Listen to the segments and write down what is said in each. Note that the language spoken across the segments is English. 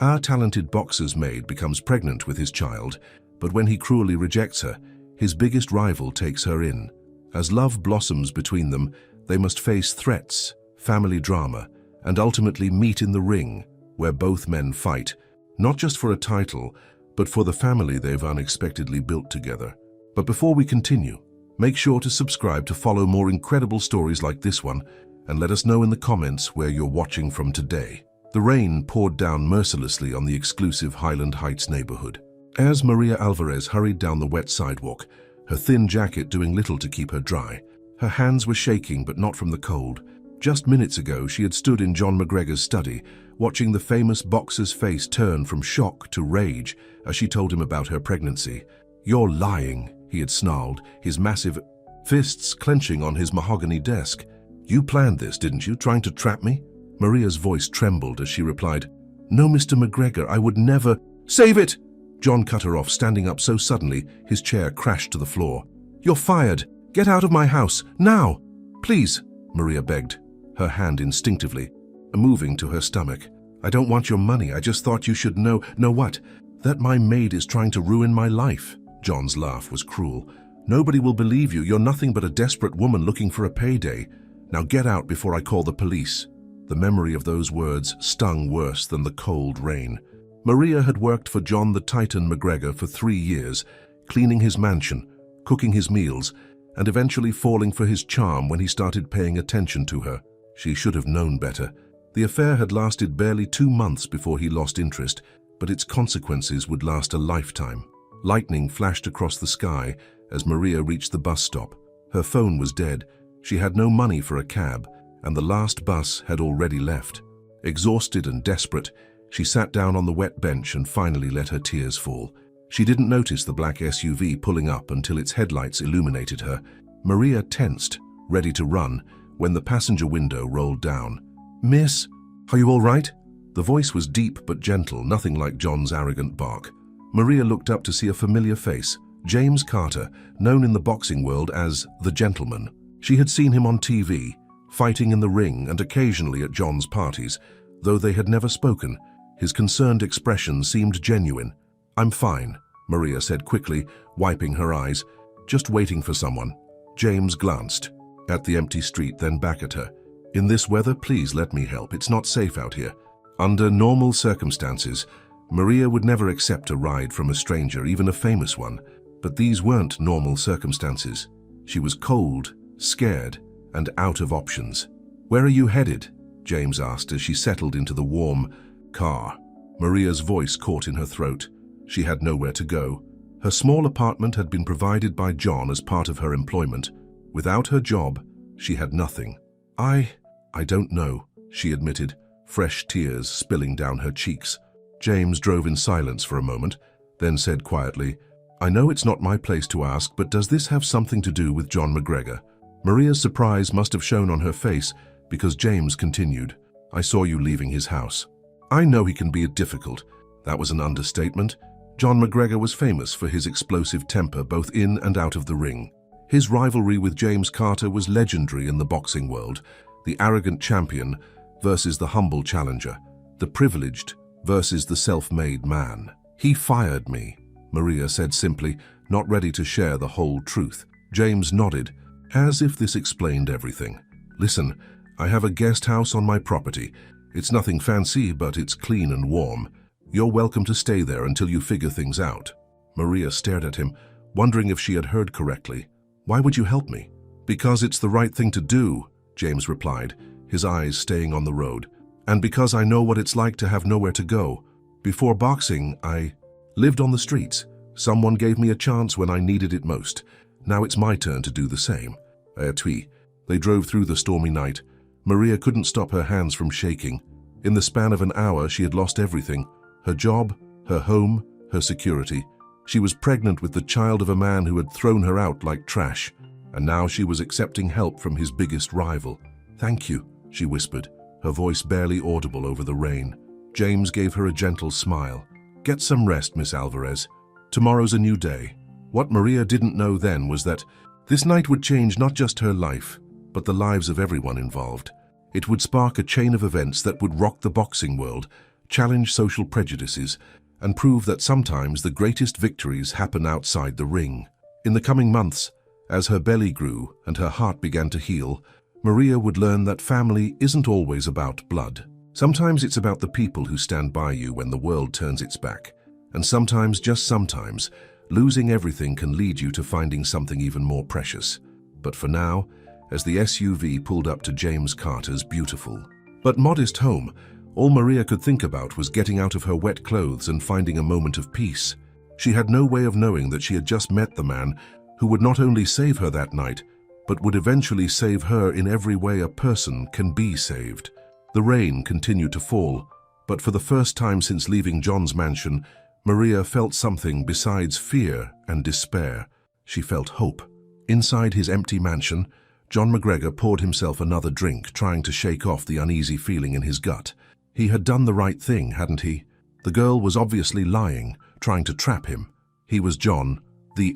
Our talented boxer's maid becomes pregnant with his child, but when he cruelly rejects her, his biggest rival takes her in. As love blossoms between them, they must face threats, family drama, and ultimately meet in the ring, where both men fight, not just for a title, but for the family they've unexpectedly built together. But before we continue, make sure to subscribe to follow more incredible stories like this one, and let us know in the comments where you're watching from today. The rain poured down mercilessly on the exclusive Highland Heights neighborhood. As Maria Alvarez hurried down the wet sidewalk, her thin jacket doing little to keep her dry, her hands were shaking but not from the cold. Just minutes ago, she had stood in John McGregor's study, watching the famous boxer's face turn from shock to rage as she told him about her pregnancy. "You're lying," he had snarled, his massive fists clenching on his mahogany desk. "You planned this, didn't you, trying to trap me?" Maria's voice trembled as she replied, "No, Mr. McGregor, I would never—" "Save it!" John cut her off, standing up so suddenly his chair crashed to the floor. "You're fired! Get out of my house, now! Please," Maria begged, her hand instinctively moving to her stomach. "I don't want your money, I just thought you should know—" "Know what? That my maid is trying to ruin my life." John's laugh was cruel. "Nobody will believe you. You're nothing but a desperate woman looking for a payday. Now get out before I call the police." The memory of those words stung worse than the cold rain. Maria had worked for John the Titan McGregor for 3 years, cleaning his mansion, cooking his meals, and eventually falling for his charm when he started paying attention to her. She should have known better. The affair had lasted barely 2 months before he lost interest, but its consequences would last a lifetime. Lightning flashed across the sky as Maria reached the bus stop. Her phone was dead. She had no money for a cab, and the last bus had already left. Exhausted and desperate, she sat down on the wet bench and finally let her tears fall. She didn't notice the black SUV pulling up until its headlights illuminated her. Maria tensed, ready to run, when the passenger window rolled down. "Miss, are you all right?" The voice was deep but gentle, nothing like John's arrogant bark. Maria looked up to see a familiar face, James Carter, known in the boxing world as the Gentleman. She had seen him on TV, fighting in the ring and occasionally at John's parties. Though they had never spoken, his concerned expression seemed genuine. "I'm fine," Maria said quickly, wiping her eyes. "Just waiting for someone." James glanced at the empty street, then back at her. "In this weather, please let me help. It's not safe out here." Under normal circumstances, Maria would never accept a ride from a stranger, even a famous one. But these weren't normal circumstances. She was cold, scared, and out of options. "Where are you headed?" James asked as she settled into the warm car. Maria's voice caught in her throat. She had nowhere to go. Her small apartment had been provided by John as part of her employment. Without her job, she had nothing. I don't know," she admitted, fresh tears spilling down her cheeks. James drove in silence for a moment, then said quietly, "I know it's not my place to ask, but does this have something to do with John McGregor?" Maria's surprise must have shown on her face because James continued, "I saw you leaving his house. I know he can be difficult." That was an understatement. John McGregor was famous for his explosive temper both in and out of the ring. His rivalry with James Carter was legendary in the boxing world, the arrogant champion versus the humble challenger, the privileged versus the self-made man. "He fired me," Maria said simply, not ready to share the whole truth. James nodded, as if this explained everything. "Listen, I have a guest house on my property. It's nothing fancy, but it's clean and warm. You're welcome to stay there until you figure things out." Maria stared at him, wondering if she had heard correctly. "Why would you help me?" "Because it's the right thing to do," James replied, his eyes staying on the road. "And because I know what it's like to have nowhere to go. Before boxing, I lived on the streets. Someone gave me a chance when I needed it most. Now it's my turn to do the same." They drove through the stormy night. Maria couldn't stop her hands from shaking. In the span of an hour, she had lost everything: her job, her home, her security. She was pregnant with the child of a man who had thrown her out like trash, and now she was accepting help from his biggest rival. "Thank you," she whispered, her voice barely audible over the rain. James gave her a gentle smile. "Get some rest, Miss Alvarez. Tomorrow's a new day." What Maria didn't know then was that this night would change not just her life, but the lives of everyone involved. It would spark a chain of events that would rock the boxing world, challenge social prejudices, and prove that sometimes the greatest victories happen outside the ring. In the coming months, as her belly grew and her heart began to heal, Maria would learn that family isn't always about blood. Sometimes it's about the people who stand by you when the world turns its back. And sometimes, just sometimes, losing everything can lead you to finding something even more precious. But for now, as the SUV pulled up to James Carter's beautiful but modest home, all Maria could think about was getting out of her wet clothes and finding a moment of peace. She had no way of knowing that she had just met the man who would not only save her that night, but would eventually save her in every way a person can be saved. The rain continued to fall, but for the first time since leaving John's mansion, Maria felt something besides fear and despair. She felt hope. Inside his empty mansion, John McGregor poured himself another drink, trying to shake off the uneasy feeling in his gut. He had done the right thing, hadn't he? The girl was obviously lying, trying to trap him. He was John, the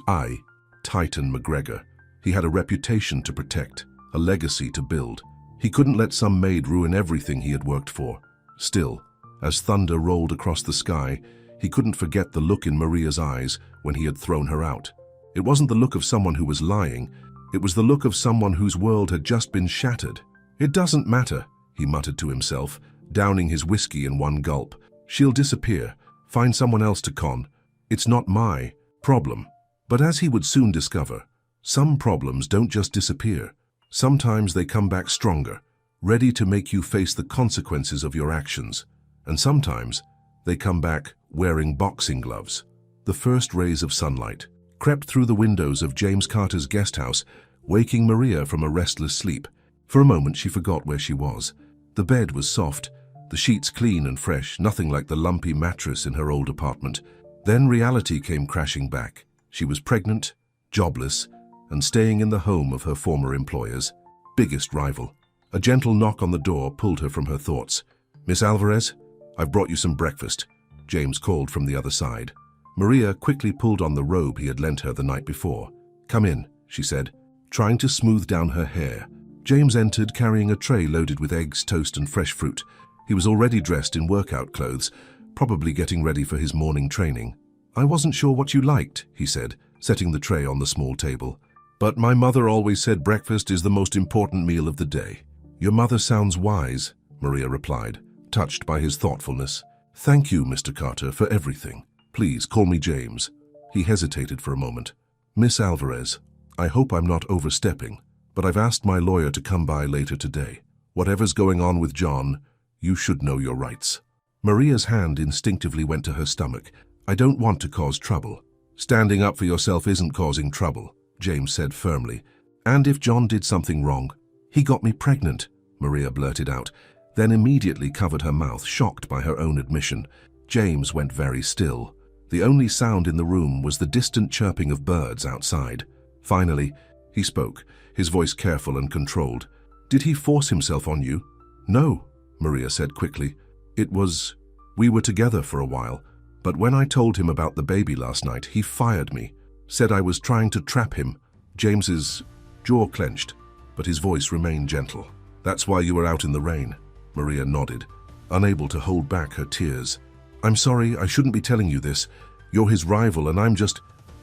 Titan McGregor. He had a reputation to protect, a legacy to build. He couldn't let some maid ruin everything he had worked for. Still, as thunder rolled across the sky, he couldn't forget the look in Maria's eyes when he had thrown her out. It wasn't the look of someone who was lying. It was the look of someone whose world had just been shattered. "It doesn't matter," he muttered to himself, downing his whiskey in one gulp. "She'll disappear. Find someone else to con. It's not my problem." But as he would soon discover, some problems don't just disappear. Sometimes they come back stronger, ready to make you face the consequences of your actions. And sometimes they come back wearing boxing gloves. The first rays of sunlight crept through the windows of James Carter's guest house, waking Maria from a restless sleep. For a moment she forgot where she was. The bed was soft, the sheets clean and fresh, nothing like the lumpy mattress in her old apartment. Then reality came crashing back. She was pregnant, jobless, and staying in the home of her former employer's biggest rival. A gentle knock on the door pulled her from her thoughts. "Miss Alvarez, I've brought you some breakfast," James called from the other side. Maria quickly pulled on the robe he had lent her the night before. "Come in," she said, trying to smooth down her hair. James entered carrying a tray loaded with eggs, toast, and fresh fruit. He was already dressed in workout clothes, probably getting ready for his morning training. "I wasn't sure what you liked," he said, setting the tray on the small table. "But my mother always said breakfast is the most important meal of the day." "Your mother sounds wise," Maria replied, touched by his thoughtfulness. "Thank you, Mr. Carter, for everything. Please call me James." He hesitated for a moment. "Miss Alvarez, I hope I'm not overstepping, but I've asked my lawyer to come by later today. Whatever's going on with John, you should know your rights." Maria's hand instinctively went to her stomach. "I don't want to cause trouble." "Standing up for yourself isn't causing trouble," James said firmly. "And if John did something wrong?" "He got me pregnant," Maria blurted out, then immediately covered her mouth, shocked by her own admission. James went very still. The only sound in the room was the distant chirping of birds outside. Finally, he spoke, his voice careful and controlled. "Did he force himself on you?" "No," Maria said quickly. We were together for a while, but when I told him about the baby last night, he fired me, said I was trying to trap him." James's jaw clenched, but his voice remained gentle. "That's why you were out in the rain." Maria nodded, unable to hold back her tears. "I'm sorry, I shouldn't be telling you this. You're his rival and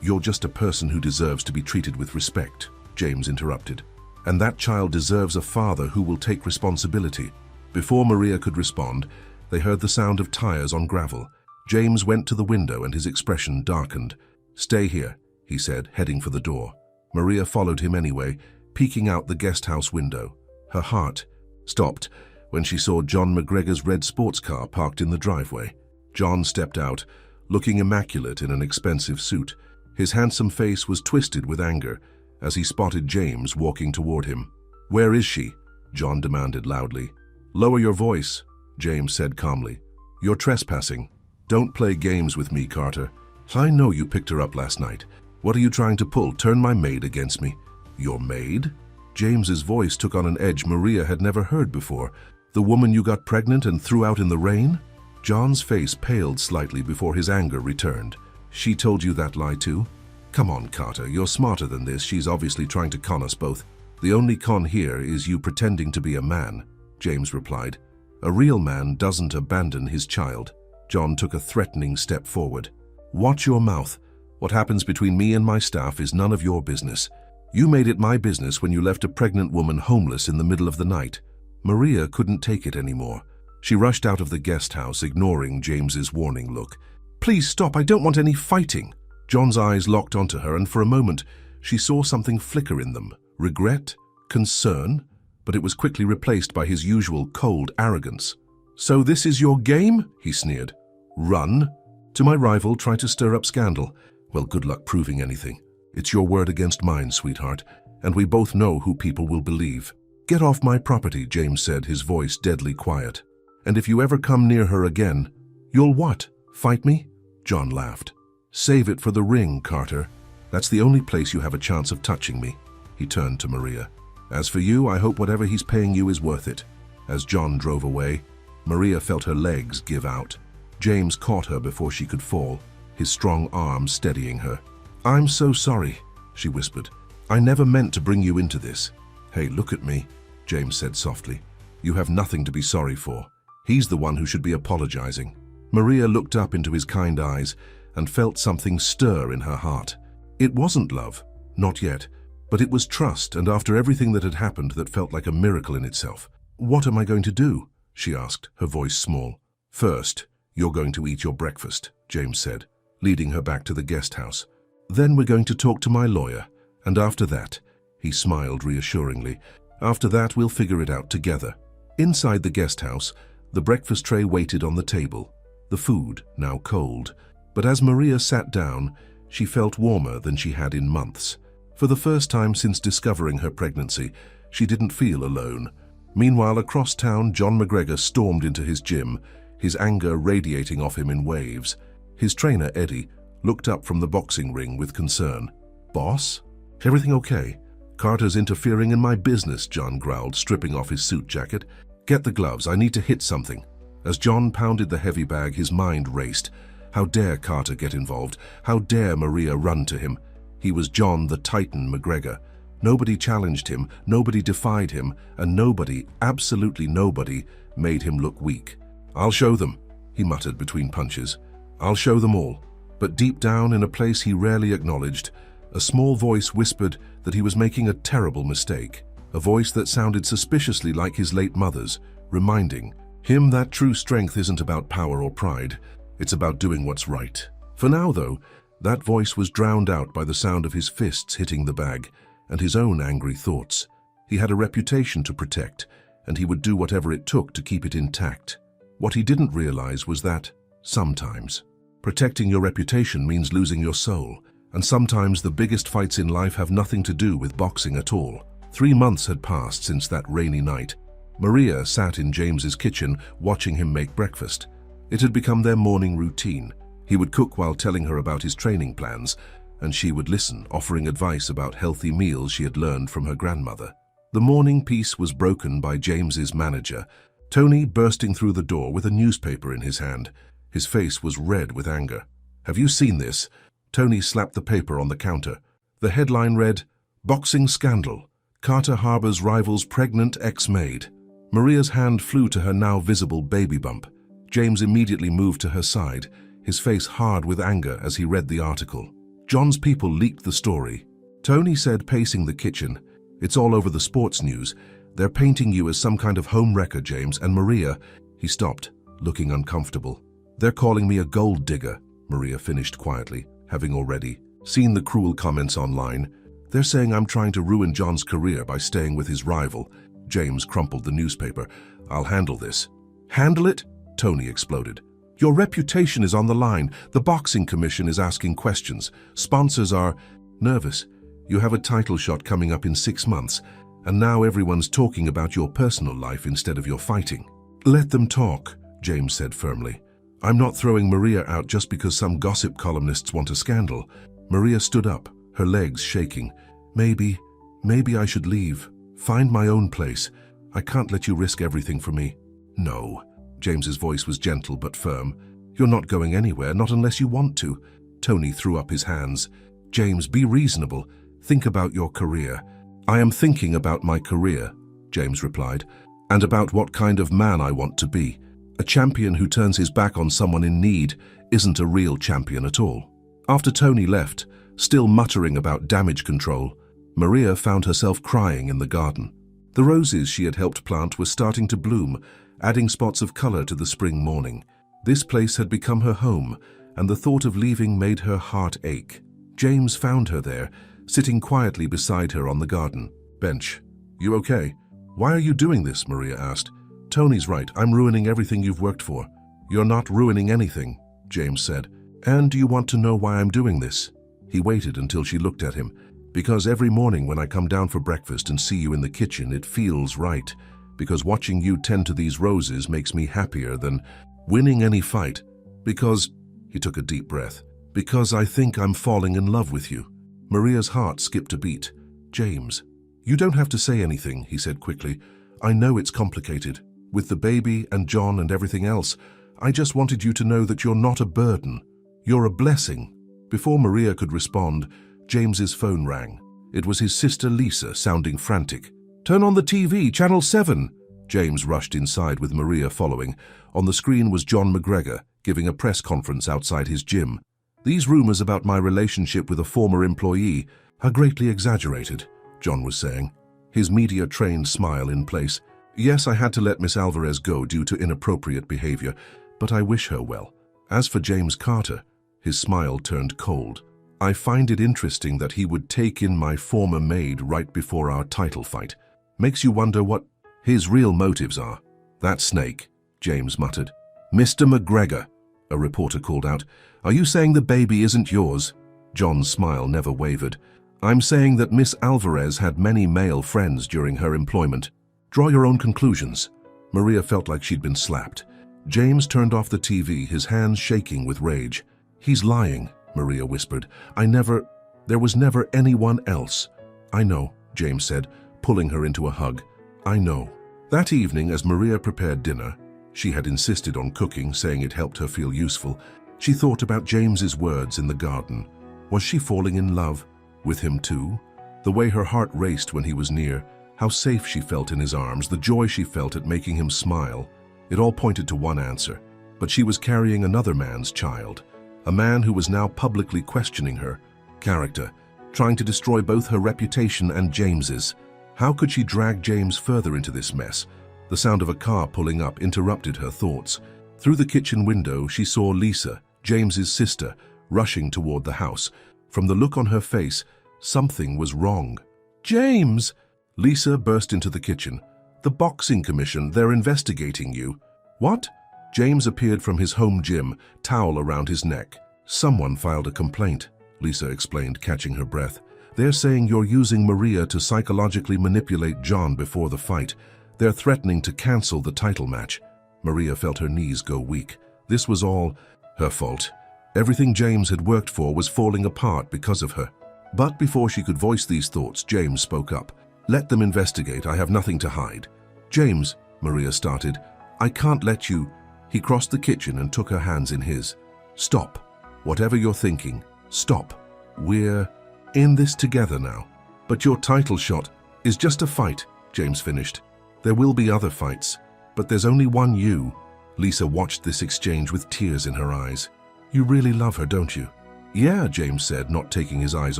You're just a person who deserves to be treated with respect," James interrupted. "And that child deserves a father who will take responsibility." Before Maria could respond, they heard the sound of tires on gravel. James went to the window and his expression darkened. "Stay here," he said, heading for the door. Maria followed him anyway, peeking out the guest house window. Her heart stopped when she saw John McGregor's red sports car parked in the driveway. John stepped out, looking immaculate in an expensive suit. His handsome face was twisted with anger as he spotted James walking toward him. "Where is she?" John demanded loudly. "Lower your voice," James said calmly. "You're trespassing. Don't play games with me, Carter. I know you picked her up last night. What are you trying to pull? Turn my maid against me?" "Your maid?" James's voice took on an edge Maria had never heard before. "The woman you got pregnant and threw out in the rain?" John's face paled slightly before his anger returned. "She told you that lie too?" "Come on, Carter, you're smarter than this. She's obviously trying to con us both. The only con here is you pretending to be a man," James replied. A real man doesn't abandon his child. John took a threatening step forward. Watch your mouth. What happens between me and my staff is none of your business. You made it my business when you left a pregnant woman homeless in the middle of the night. Maria couldn't take it anymore. She rushed out of the guest house, ignoring James's warning look. Please stop, I don't want any fighting. John's eyes locked onto her, and for a moment she saw something flicker in them. Regret? Concern? But it was quickly replaced by his usual cold arrogance. So this is your game? He sneered. Run? To my rival, try to stir up scandal. Well, good luck proving anything. It's your word against mine, sweetheart, and we both know who people will believe. Get off my property, James said, his voice deadly quiet. And if you ever come near her again, you'll what? Fight me? John laughed. Save it for the ring, Carter. That's the only place you have a chance of touching me. He turned to Maria. As for you, I hope whatever he's paying you is worth it. As John drove away, Maria felt her legs give out. James caught her before she could fall, his strong arms steadying her. I'm so sorry, she whispered. I never meant to bring you into this. Hey, look at me, James said softly. You have nothing to be sorry for. He's the one who should be apologizing. Maria looked up into his kind eyes and felt something stir in her heart. It wasn't love, not yet, but it was trust, and after everything that had happened, that felt like a miracle in itself. What am I going to do? She asked, her voice small. First, you're going to eat your breakfast, James said, leading her back to the guest house. Then we're going to talk to my lawyer, and after that, he smiled reassuringly, after that we'll figure it out together. Inside the guest house, the breakfast tray waited on the table, the food now cold. But as Maria sat down, she felt warmer than she had in months. For the first time since discovering her pregnancy, she didn't feel alone. Meanwhile, across town, John McGregor stormed into his gym, his anger radiating off him in waves. His trainer, Eddie, looked up from the boxing ring with concern. Boss? Everything okay? Carter's interfering in my business, John growled, stripping off his suit jacket. Get the gloves, I need to hit something. As John pounded the heavy bag, his mind raced. How dare Carter get involved? How dare Maria run to him? He was John the Titan McGregor. Nobody challenged him, nobody defied him, and nobody, absolutely nobody, made him look weak. I'll show them, he muttered between punches. I'll show them all. But deep down, in a place he rarely acknowledged, a small voice whispered that he was making a terrible mistake. A voice that sounded suspiciously like his late mother's, reminding him that true strength isn't about power or pride. It's about doing what's right. For now, though, that voice was drowned out by the sound of his fists hitting the bag and his own angry thoughts. He had a reputation to protect, and he would do whatever it took to keep it intact. What he didn't realize was that, sometimes, protecting your reputation means losing your soul, and sometimes the biggest fights in life have nothing to do with boxing at all. 3 months had passed since that rainy night. Maria sat in James's kitchen watching him make breakfast. It had become their morning routine. He would cook while telling her about his training plans, and she would listen, offering advice about healthy meals she had learned from her grandmother. The morning peace was broken by James's manager, Tony, bursting through the door with a newspaper in his hand. His face was red with anger. Have you seen this? Tony slapped the paper on the counter. The headline read, Boxing Scandal. Carter harbors rival's pregnant ex-maid. Maria's hand flew to her now visible baby bump. James immediately moved to her side, his face hard with anger as he read the article. John's people leaked the story. Tony said, pacing the kitchen, It's all over the sports news. They're painting you as some kind of home wrecker, James, and Maria. He stopped, looking uncomfortable. They're calling me a gold digger, Maria finished quietly, having already seen the cruel comments online. They're saying I'm trying to ruin John's career by staying with his rival. James crumpled the newspaper. I'll handle this. Handle it? Tony exploded. Your reputation is on the line. The boxing commission is asking questions. Sponsors are nervous. You have a title shot coming up in 6 months, and now everyone's talking about your personal life instead of your fighting. Let them talk, James said firmly. I'm not throwing Maria out just because some gossip columnists want a scandal. Maria stood up, her legs shaking. Maybe I should leave. Find my own place. I can't let you risk everything for me. No. James's voice was gentle but firm. You're not going anywhere, not unless you want to. Tony threw up his hands. James, be reasonable. Think about your career. I am thinking about my career, James replied. and about what kind of man I want to be. A champion who turns his back on someone in need isn't a real champion at all. After Tony left, still muttering about damage control, Maria found herself crying in the garden. The roses she had helped plant were starting to bloom, adding spots of color to the spring morning. This place had become her home, and the thought of leaving made her heart ache. James found her there, sitting quietly beside her on the garden bench. "You okay?" "Why are you doing this?" Maria asked. "Tony's right, I'm ruining everything you've worked for." "You're not ruining anything," James said. "And do you want to know why I'm doing this?" He waited until she looked at him. "Because every morning when I come down for breakfast and see you in the kitchen, it feels right. Because watching you tend to these roses makes me happier than winning any fight. Because," he took a deep breath, "because I think I'm falling in love with you." Maria's heart skipped a beat. "James, you don't have to say anything," he said quickly. "I know it's complicated. With the baby and John and everything else, I just wanted you to know that you're not a burden. You're a blessing." Before Maria could respond, James's phone rang. It was his sister Lisa, sounding frantic. "Turn on the TV, Channel 7!" James rushed inside with Maria following. On the screen was John McGregor, giving a press conference outside his gym. "These rumors about my relationship with a former employee are greatly exaggerated," John was saying, his media-trained smile in place. "Yes, I had to let Miss Alvarez go due to inappropriate behavior, but I wish her well." As for James Carter, his smile turned cold. "I find it interesting that he would take in my former maid right before our title fight. Makes you wonder what his real motives are." "That snake," James muttered. "Mr. McGregor," a reporter called out, "are you saying the baby isn't yours?" John's smile never wavered. "I'm saying that Miss Alvarez had many male friends during her employment. Draw your own conclusions." Maria felt like she'd been slapped. James turned off the TV, his hands shaking with rage. "He's lying," Maria whispered. There was never anyone else." "I know," James said, pulling her into a hug. "I know." That evening, as Maria prepared dinner, she had insisted on cooking, saying it helped her feel useful. She thought about James's words in the garden. Was she falling in love with him too? The way her heart raced when he was near, how safe she felt in his arms, the joy she felt at making him smile. It all pointed to one answer. But she was carrying another man's child. A man who was now publicly questioning her character, trying to destroy both her reputation and James's. How could she drag James further into this mess? The sound of a car pulling up interrupted her thoughts. Through the kitchen window, she saw Lisa, James's sister, rushing toward the house. From the look on her face, something was wrong. "James!" Lisa burst into the kitchen. "The boxing commission, they're investigating you." "What?" James appeared from his home gym, towel around his neck. "Someone filed a complaint," Lisa explained, catching her breath. "They're saying you're using Maria to psychologically manipulate John before the fight. They're threatening to cancel the title match." Maria felt her knees go weak. This was all her fault. Everything James had worked for was falling apart because of her. But before she could voice these thoughts, James spoke up. "Let them investigate. I have nothing to hide." "James," Maria started, "I can't let you." He crossed the kitchen and took her hands in his. "Stop. Whatever you're thinking, stop. We're in this together now." "But your title shot is just a fight," James finished. "There will be other fights, but there's only one you." Lisa watched this exchange with tears in her eyes. "You really love her, don't you?" "Yeah," James said, not taking his eyes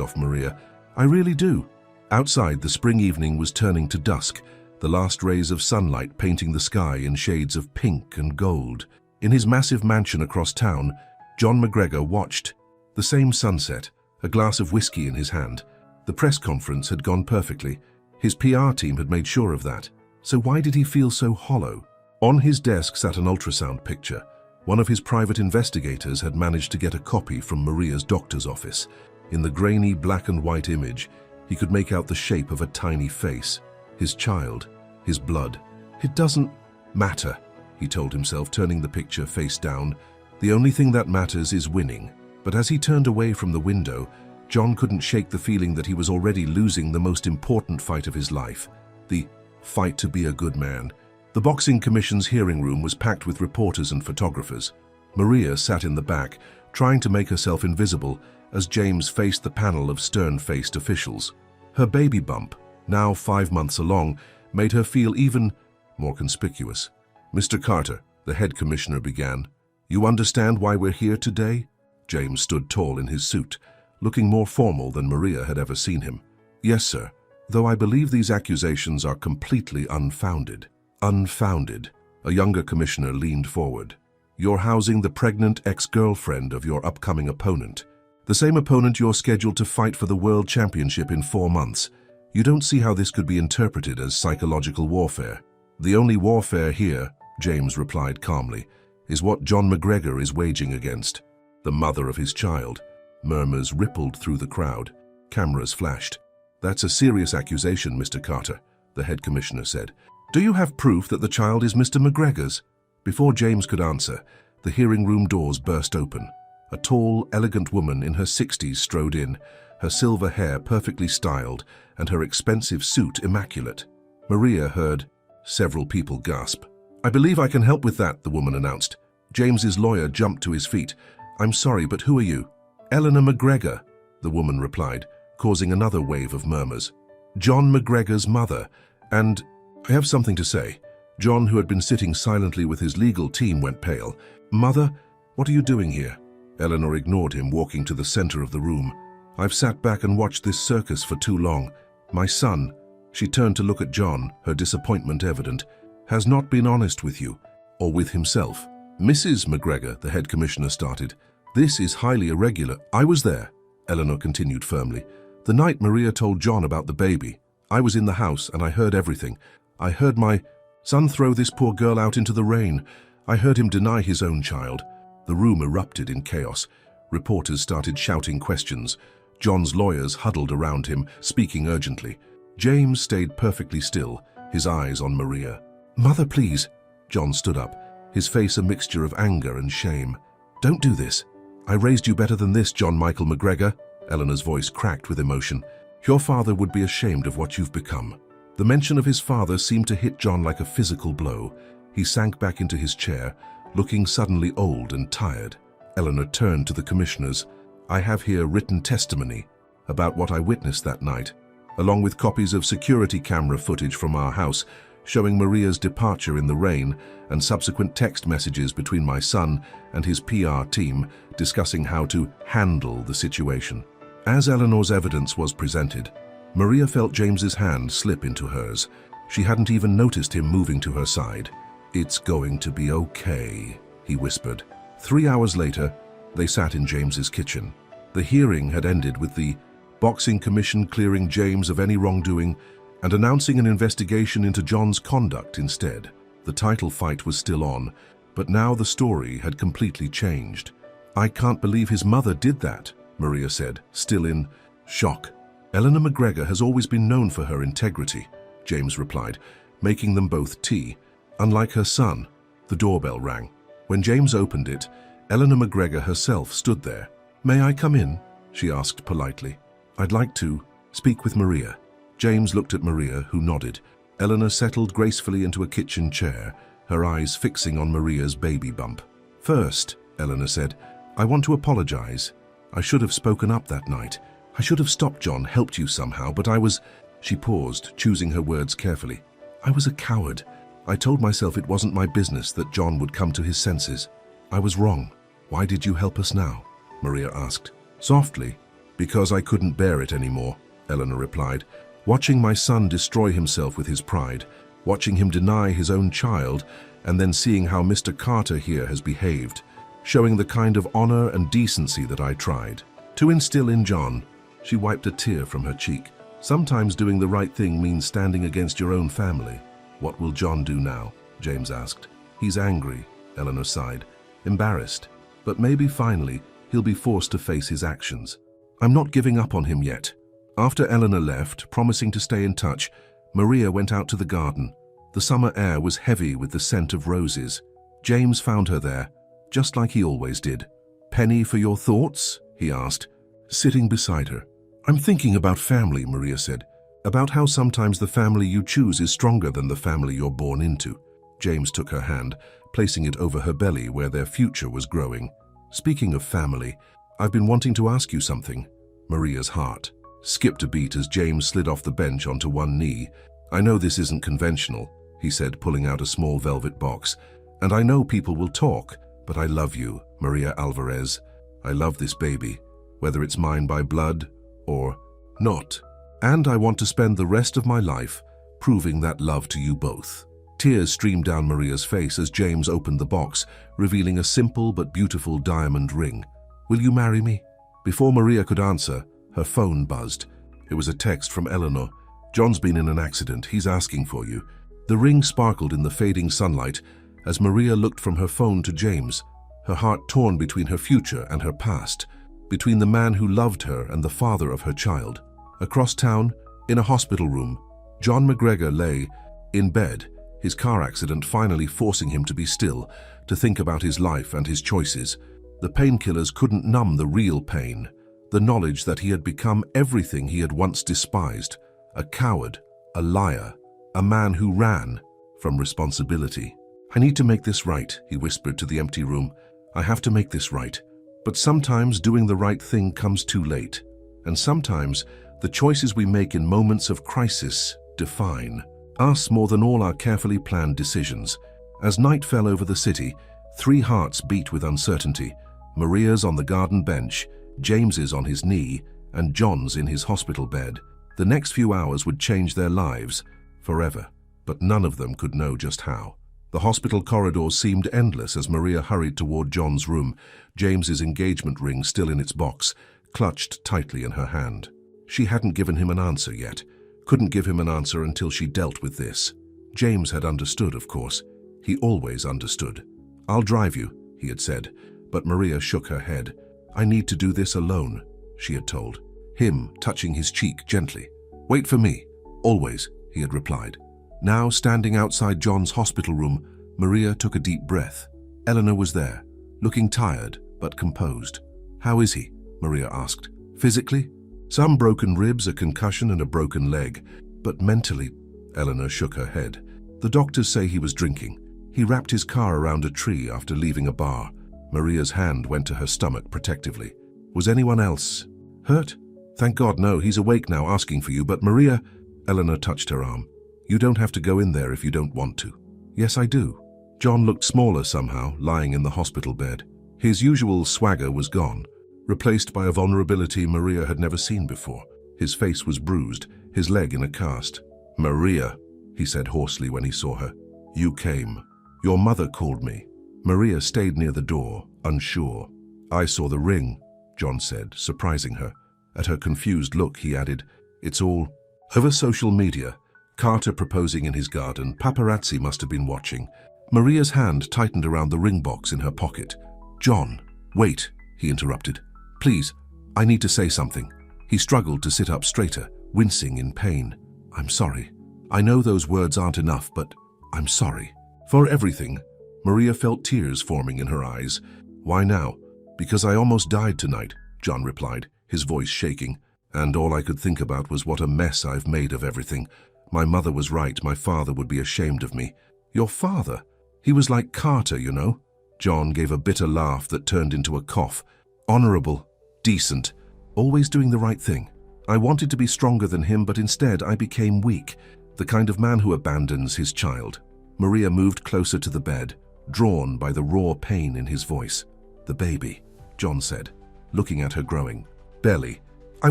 off Maria. "I really do." Outside, the spring evening was turning to dusk, the last rays of sunlight painting the sky in shades of pink and gold. In his massive mansion across town, John McGregor watched. The same sunset, a glass of whiskey in his hand. The press conference had gone perfectly. His PR team had made sure of that. So why did he feel so hollow? On his desk sat an ultrasound picture. One of his private investigators had managed to get a copy from Maria's doctor's office. In the grainy black and white image, he could make out the shape of a tiny face. His child, his blood. "It doesn't matter," he told himself, turning the picture face down. "The only thing that matters is winning." But as he turned away from the window, John couldn't shake the feeling that he was already losing the most important fight of his life. The fight to be a good man. The Boxing Commission's hearing room was packed with reporters and photographers. Maria sat in the back, trying to make herself invisible as James faced the panel of stern-faced officials. Her baby bump, now 5 months along, made her feel even more conspicuous. "Mr. Carter," the head commissioner began, "you understand why we're here today?" James stood tall in his suit, looking more formal than Maria had ever seen him. "Yes, sir, though I believe these accusations are completely unfounded." "Unfounded?" A younger commissioner leaned forward. "You're housing the pregnant ex-girlfriend of your upcoming opponent. The same opponent you're scheduled to fight for the World Championship in 4 months. You don't see how this could be interpreted as psychological warfare." "The only warfare here," James replied calmly, "is what John McGregor is waging against the mother of his child." Murmurs rippled through the crowd. Cameras flashed. "That's a serious accusation, Mr. Carter," the head commissioner said. "Do you have proof that the child is Mr. McGregor's?" Before James could answer, the hearing room doors burst open. A tall, elegant woman in her 60s strode in, her silver hair perfectly styled and her expensive suit immaculate. Maria heard several people gasp. "I believe I can help with that," the woman announced. James's lawyer jumped to his feet. "I'm sorry, but who are you?" "Eleanor McGregor," the woman replied, causing another wave of murmurs. "John McGregor's mother, and I have something to say." John, who had been sitting silently with his legal team, went pale. "Mother, what are you doing here?" Eleanor ignored him, walking to the center of the room. "I've sat back and watched this circus for too long. My son," she turned to look at John, her disappointment evident, "has not been honest with you, or with himself." "Mrs. McGregor," the head commissioner started, "this is highly irregular." "I was there," Eleanor continued firmly. "The night Maria told John about the baby. I was in the house and I heard everything. I heard my son throw this poor girl out into the rain. I heard him deny his own child." The room erupted in chaos. Reporters started shouting questions. John's lawyers huddled around him, speaking urgently. James stayed perfectly still, his eyes on Maria. "Mother, please." John stood up, his face a mixture of anger and shame. "Don't do this. I raised you better than this, John Michael McGregor." Eleanor's voice cracked with emotion. "Your father would be ashamed of what you've become." The mention of his father seemed to hit John like a physical blow. He sank back into his chair, looking suddenly old and tired. Eleanor turned to the commissioners. "I have here written testimony about what I witnessed that night, along with copies of security camera footage from our house showing Maria's departure in the rain and subsequent text messages between my son and his PR team discussing how to handle the situation." As Eleanor's evidence was presented, Maria felt James's hand slip into hers. She hadn't even noticed him moving to her side. "It's going to be okay," he whispered. 3 hours later, they sat in James's kitchen. The hearing had ended with the Boxing Commission clearing James of any wrongdoing and announcing an investigation into John's conduct instead. The title fight was still on, but now the story had completely changed. "I can't believe his mother did that," Maria said, still in shock. "Eleanor McGregor has always been known for her integrity," James replied, making them both tea. "Unlike her son." The doorbell rang. When James opened it, Eleanor McGregor herself stood there. "May I come in?" she asked politely. "I'd like to speak with Maria." James looked at Maria, who nodded. Eleanor settled gracefully into a kitchen chair, her eyes fixing on Maria's baby bump. "First," Eleanor said, "I want to apologize. I should have spoken up that night. I should have stopped John, helped you somehow, but I was—" She paused, choosing her words carefully. "I was a coward. I told myself it wasn't my business that John would come to his senses. I was wrong. Why did you help us now?" Maria asked. Softly, "Because I couldn't bear it anymore," Eleanor replied. "Watching my son destroy himself with his pride, watching him deny his own child, and then seeing how Mr. Carter here has behaved, showing the kind of honor and decency that I tried to instill in John." She wiped a tear from her cheek. "Sometimes doing the right thing means standing against your own family." "What will John do now?" James asked. "He's angry," Eleanor sighed, "embarrassed. But maybe finally he'll be forced to face his actions. I'm not giving up on him yet." After Eleanor left, promising to stay in touch, Maria went out to the garden. The summer air was heavy with the scent of roses. James found her there, just like he always did. "Penny for your thoughts?" he asked, sitting beside her. "I'm thinking about family," Maria said. "About how sometimes the family you choose is stronger than the family you're born into." James took her hand, placing it over her belly where their future was growing. "Speaking of family, I've been wanting to ask you something." Maria's heart skipped a beat as James slid off the bench onto one knee. "I know this isn't conventional," he said, pulling out a small velvet box. "And I know people will talk, but I love you, Maria Alvarez. I love this baby, whether it's mine by blood or not. And I want to spend the rest of my life proving that love to you both." Tears streamed down Maria's face as James opened the box, revealing a simple but beautiful diamond ring. "Will you marry me?" Before Maria could answer, her phone buzzed. It was a text from Eleanor. "John's been in an accident. He's asking for you." The ring sparkled in the fading sunlight as Maria looked from her phone to James, her heart torn between her future and her past, between the man who loved her and the father of her child. Across town, in a hospital room, John McGregor lay in bed, his car accident finally forcing him to be still, to think about his life and his choices. The painkillers couldn't numb the real pain, the knowledge that he had become everything he had once despised, a coward, a liar, a man who ran from responsibility. "I need to make this right," he whispered to the empty room. "I have to make this right. But sometimes doing the right thing comes too late. And sometimes the choices we make in moments of crisis define us more than all our carefully planned decisions." As night fell over the city, 3 hearts beat with uncertainty. Maria's on the garden bench, James's on his knee, and John's in his hospital bed. The next few hours would change their lives forever, but none of them could know just how. The hospital corridors seemed endless as Maria hurried toward John's room, James's engagement ring still in its box, clutched tightly in her hand. She hadn't given him an answer yet. Couldn't give him an answer until she dealt with this. James had understood, of course. He always understood. "I'll drive you," he had said, but Maria shook her head. "I need to do this alone," she had told him, touching his cheek gently. "Wait for me, always," he had replied. Now, standing outside John's hospital room, Maria took a deep breath. Eleanor was there, looking tired but composed. "How is he?" Maria asked. "Physically? Some broken ribs, a concussion and a broken leg. But mentally," Eleanor shook her head. "The doctors say he was drinking. He wrapped his car around a tree after leaving a bar." Maria's hand went to her stomach protectively. "Was anyone else hurt?" "Thank God, no. He's awake now, asking for you. But Maria," Eleanor touched her arm, "you don't have to go in there if you don't want to." "Yes, I do." John looked smaller somehow, lying in the hospital bed. His usual swagger was gone, replaced by a vulnerability Maria had never seen before. His face was bruised, his leg in a cast. "Maria," he said hoarsely when he saw her. "You came. Your mother called me." Maria stayed near the door, unsure. "I saw the ring," John said, surprising her. At her confused look, he added, "It's all over social media. Carter proposing in his garden. Paparazzi must have been watching." Maria's hand tightened around the ring box in her pocket. "John, wait," he interrupted. "Please, I need to say something." He struggled to sit up straighter, wincing in pain. "I'm sorry. I know those words aren't enough, but I'm sorry. For everything." Maria felt tears forming in her eyes. "Why now?" "Because I almost died tonight," John replied, his voice shaking. "And all I could think about was what a mess I've made of everything. My mother was right. My father would be ashamed of me." "Your father? He was like Carter, you know." John gave a bitter laugh that turned into a cough. "Honorable, decent, always doing the right thing. I wanted to be stronger than him, but instead I became weak, the kind of man who abandons his child." Maria moved closer to the bed, drawn by the raw pain in his voice. "The baby," John said, looking at her growing belly. I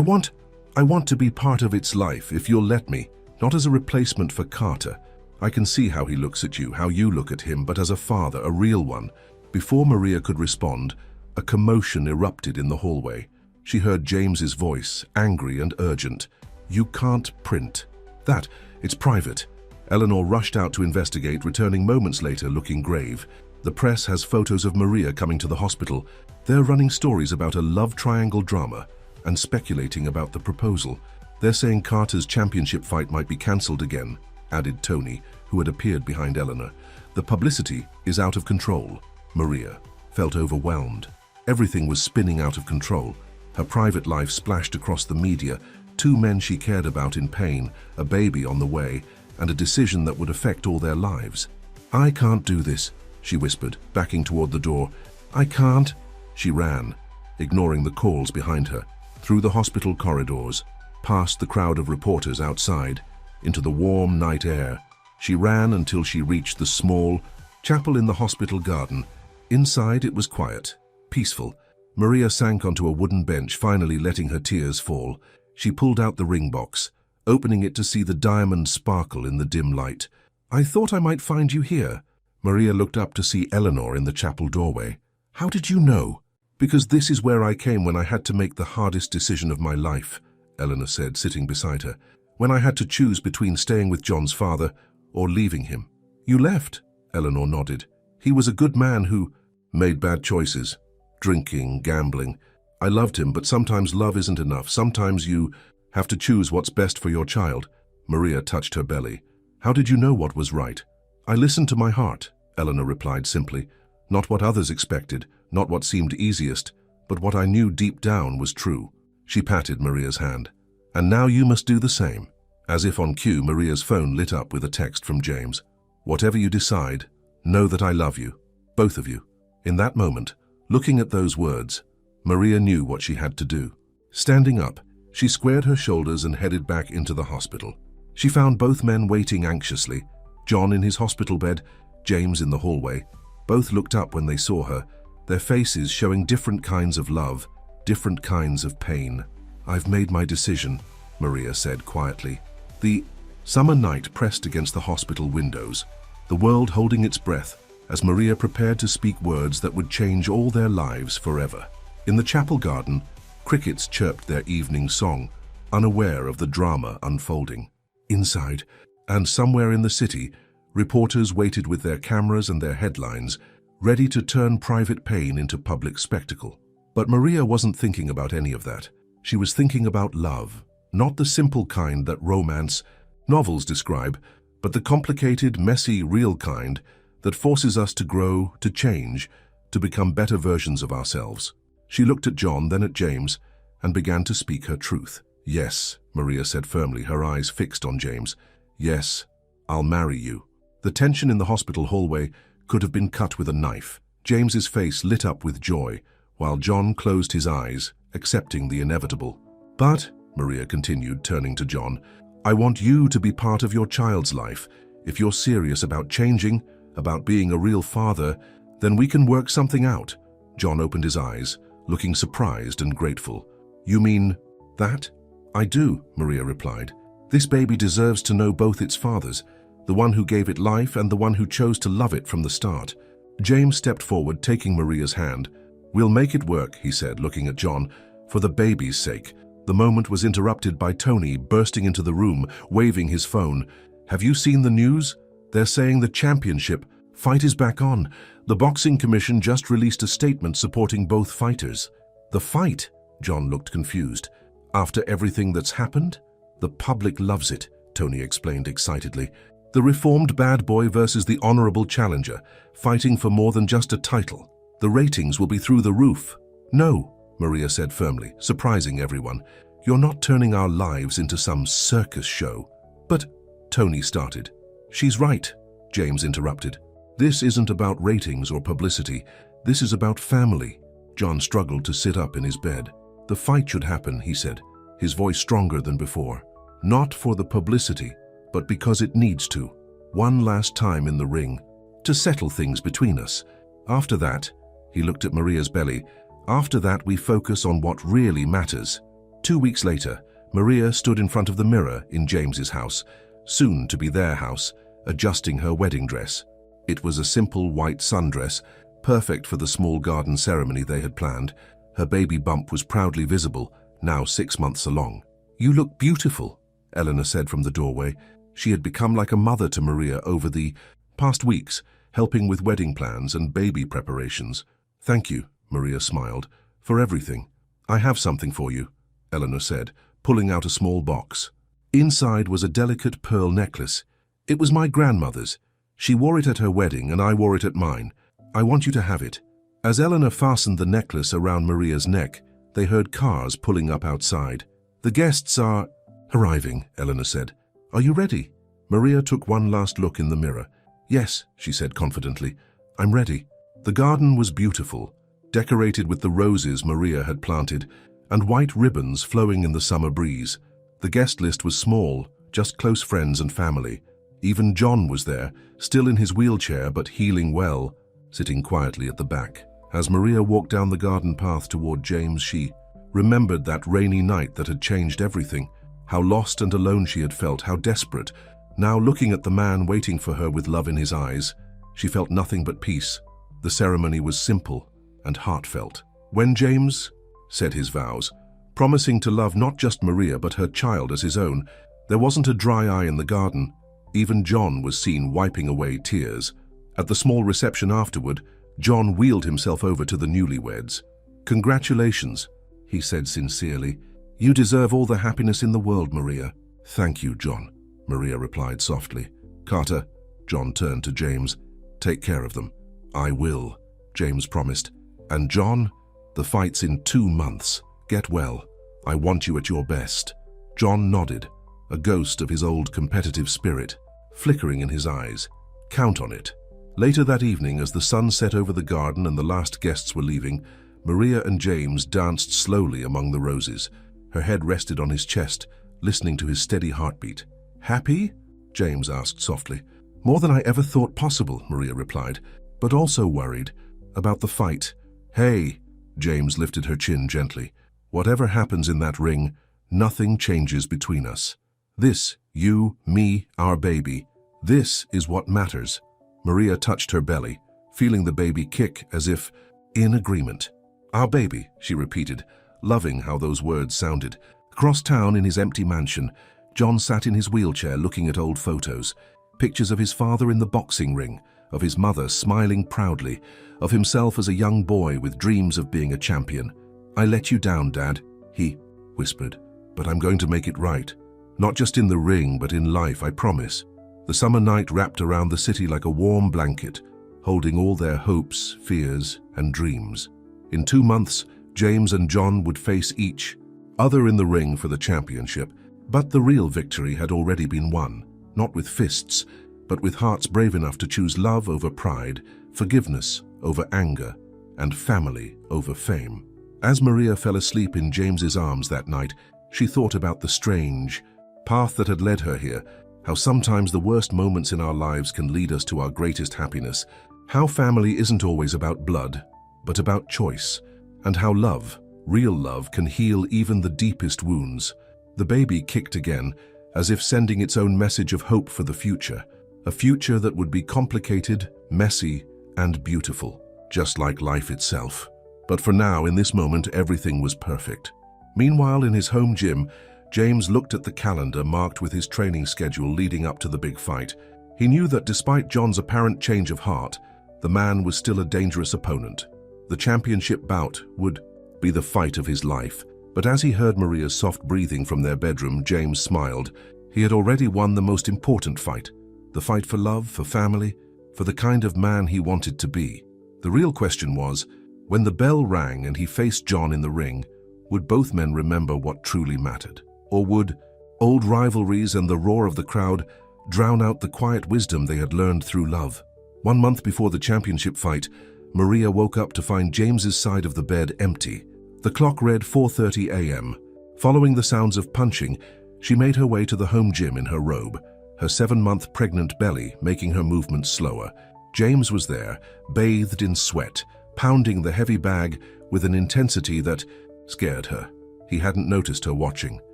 want to be part of its life, if you'll let me, not as a replacement for Carter. I can see how he looks at you, how you look at him, but as a father, a real one." Before Maria could respond, a commotion erupted in the hallway. She heard James's voice, angry and urgent. "You can't print that. It's private." Eleanor rushed out to investigate, returning moments later looking grave. "The press has photos of Maria coming to the hospital. They're running stories about a love triangle drama and speculating about the proposal. They're saying Carter's championship fight might be cancelled again," added Tony, who had appeared behind Eleanor. "The publicity is out of control." Maria felt overwhelmed. Everything was spinning out of control. Her private life splashed across the media, 2 men she cared about in pain, a baby on the way, and a decision that would affect all their lives. "I can't do this," she whispered, backing toward the door. "I can't." She ran, ignoring the calls behind her, through the hospital corridors, past the crowd of reporters outside, into the warm night air. She ran until she reached the small chapel in the hospital garden. Inside it was quiet, peaceful. Maria sank onto a wooden bench, finally letting her tears fall. She pulled out the ring box, opening it to see the diamond sparkle in the dim light. "I thought I might find you here." Maria looked up to see Eleanor in the chapel doorway. "How did you know?" "Because this is where I came when I had to make the hardest decision of my life," Eleanor said, sitting beside her. "When I had to choose between staying with John's father or leaving him." "You left," Eleanor nodded. "He was a good man who made bad choices. Drinking, gambling. I loved him, but sometimes love isn't enough. Sometimes you have to choose what's best for your child." Maria touched her belly. "How did you know what was right?" "I listened to my heart," Eleanor replied simply. "Not what others expected, not what seemed easiest, but what I knew deep down was true." She patted Maria's hand. "And now you must do the same." As if on cue, Maria's phone lit up with a text from James. "Whatever you decide, know that I love you, both of you." In that moment, looking at those words, Maria knew what she had to do. Standing up, she squared her shoulders and headed back into the hospital. She found both men waiting anxiously, John in his hospital bed, James in the hallway. Both looked up when they saw her, their faces showing different kinds of love, different kinds of pain. "I've made my decision," Maria said quietly. The summer night pressed against the hospital windows, the world holding its breath as Maria prepared to speak words that would change all their lives forever. In the chapel garden, crickets chirped their evening song, unaware of the drama unfolding. Inside, and somewhere in the city, reporters waited with their cameras and their headlines, ready to turn private pain into public spectacle. But Maria wasn't thinking about any of that. She was thinking about love, not the simple kind that romance novels describe, but the complicated, messy, real kind that forces us to grow, to change, to become better versions of ourselves. She looked at John, then at James, and began to speak her truth. "Yes," Maria said firmly, her eyes fixed on James. "Yes, I'll marry you." The tension in the hospital hallway could have been cut with a knife. James's face lit up with joy, while John closed his eyes, accepting the inevitable. "But," Maria continued, turning to John, "I want you to be part of your child's life. If you're serious about changing, about being a real father, then we can work something out." John opened his eyes, looking surprised and grateful. "You mean that?" "I do," Maria replied. "This baby deserves to know both its fathers, the one who gave it life and the one who chose to love it from the start." James stepped forward, taking Maria's hand. "We'll make it work," he said, looking at John, "for the baby's sake." The moment was interrupted by Tony bursting into the room, waving his phone. "Have you seen the news? They're saying the championship fight is back on. The Boxing Commission just released a statement supporting both fighters." "The fight?" John looked confused. "After everything that's happened? The public loves it," Tony explained excitedly. "The reformed bad boy versus the honorable challenger, fighting for more than just a title. The ratings will be through the roof." "No," Maria said firmly, surprising everyone. "You're not turning our lives into some circus show." "But," Tony started. "She's right," James interrupted. "This isn't about ratings or publicity. This is about family." John struggled to sit up in his bed. "The fight should happen," he said, his voice stronger than before. "Not for the publicity, but because it needs to. One last time in the ring, to settle things between us. After that," he looked at Maria's belly, "after that we focus on what really matters." 2 weeks later, Maria stood in front of the mirror in James's house, soon to be their house, adjusting her wedding dress. It was a simple white sundress, perfect for the small garden ceremony they had planned. Her baby bump was proudly visible, now 6 months along. "You look beautiful," Eleanor said from the doorway. She had become like a mother to Maria over the past weeks, helping with wedding plans and baby preparations. "Thank you," Maria smiled, "for everything." "I have something for you," Eleanor said, pulling out a small box. Inside was a delicate pearl necklace. "It was my grandmother's. She wore it at her wedding and I wore it at mine. I want you to have it." As Eleanor fastened the necklace around Maria's neck, they heard cars pulling up outside. "The guests are arriving," Eleanor said. "Are you ready?" Maria took one last look in the mirror. "Yes," she said confidently, "I'm ready." The garden was beautiful, decorated with the roses Maria had planted, and white ribbons flowing in the summer breeze. The guest list was small, just close friends and family. Even John was there, still in his wheelchair but healing well, sitting quietly at the back. As Maria walked down the garden path toward James, she remembered that rainy night that had changed everything. How lost and alone she had felt, how desperate. Now, looking at the man waiting for her with love in his eyes, she felt nothing but peace. The ceremony was simple and heartfelt. When James said his vows, promising to love not just Maria but her child as his own, there wasn't a dry eye in the garden. Even John was seen wiping away tears. At the small reception afterward, John wheeled himself over to the newlyweds. "Congratulations," he said sincerely. "You deserve all the happiness in the world, Maria." "Thank you, John," Maria replied softly. "Carter," John turned to James, "take care of them." "I will," James promised. "And John, the fight's in 2 months. Get well. I want you at your best." John nodded, a ghost of his old competitive spirit flickering in his eyes. "Count on it." Later that evening, as the sun set over the garden and the last guests were leaving, Maria and James danced slowly among the roses. Her head rested on his chest, listening to his steady heartbeat. "Happy?" James asked softly. "More than I ever thought possible," Maria replied, "but also worried about the fight." "Hey," James lifted her chin gently. "Whatever happens in that ring, nothing changes between us. This, you, me, our baby, this is what matters." Maria touched her belly, feeling the baby kick as if in agreement. "Our baby," she repeated, loving how those words sounded. Across town in his empty mansion, John sat in his wheelchair looking at old photos. Pictures of his father in the boxing ring, of his mother smiling proudly, of himself as a young boy with dreams of being a champion. "I let you down, Dad," he whispered, "but I'm going to make it right. Not just in the ring, but in life, I promise." The summer night wrapped around the city like a warm blanket, holding all their hopes, fears, and dreams. In 2 months, James and John would face each other in the ring for the championship, but the real victory had already been won, not with fists, but with hearts brave enough to choose love over pride, forgiveness over anger, and family over fame. As Maria fell asleep in James's arms that night, she thought about the strange path that had led her here, how sometimes the worst moments in our lives can lead us to our greatest happiness, how family isn't always about blood, but about choice, and how love, real love, can heal even the deepest wounds. The baby kicked again, as if sending its own message of hope for the future, a future that would be complicated, messy, and beautiful, just like life itself. But for now, in this moment, everything was perfect. Meanwhile, in his home gym, James looked at the calendar marked with his training schedule leading up to the big fight. He knew that despite John's apparent change of heart, the man was still a dangerous opponent. The championship bout would be the fight of his life. But as he heard Maria's soft breathing from their bedroom, James smiled. He had already won the most important fight. The fight for love, for family, for the kind of man he wanted to be. The real question was, when the bell rang and he faced John in the ring, would both men remember what truly mattered? Or would old rivalries and the roar of the crowd drown out the quiet wisdom they had learned through love? 1 month before the championship fight, Maria woke up to find James's side of the bed empty. The clock read 4:30 a.m. Following the sounds of punching, she made her way to the home gym in her robe, her 7-month pregnant belly making her movements slower. James was there, bathed in sweat, pounding the heavy bag with an intensity that scared her. He hadn't noticed her watching.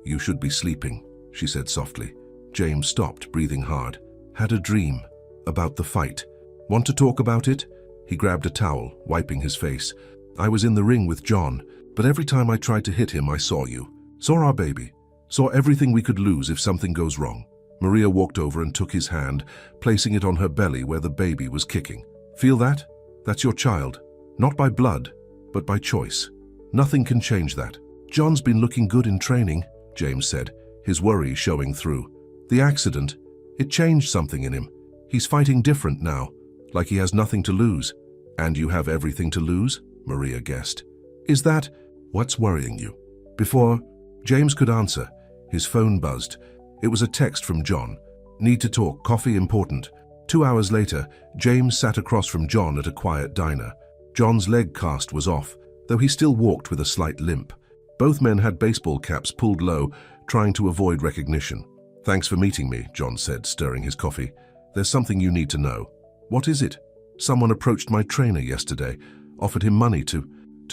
"You should be sleeping," she said softly. James stopped, breathing hard. "Had a dream about the fight. Want to talk about it?" He grabbed a towel, wiping his face. "I was in the ring with John, but every time I tried to hit him, I saw you. Saw our baby. Saw everything we could lose if something goes wrong." Maria walked over and took his hand, placing it on her belly where the baby was kicking. "Feel that? That's your child. Not by blood, but by choice. Nothing can change that." "John's been looking good in training," James said, his worry showing through. "The accident, it changed something in him. He's fighting different now, like he has nothing to lose." "And you have everything to lose?" Maria guessed. "Is that what's worrying you?" Before James could answer, his phone buzzed. It was a text from John. "Need to talk, coffee important." 2 hours later, James sat across from John at a quiet diner. John's leg cast was off, though he still walked with a slight limp. Both men had baseball caps pulled low, trying to avoid recognition. Thanks for meeting me, John said, stirring his coffee. There's something you need to know. What is it? Someone approached my trainer yesterday, offered him money to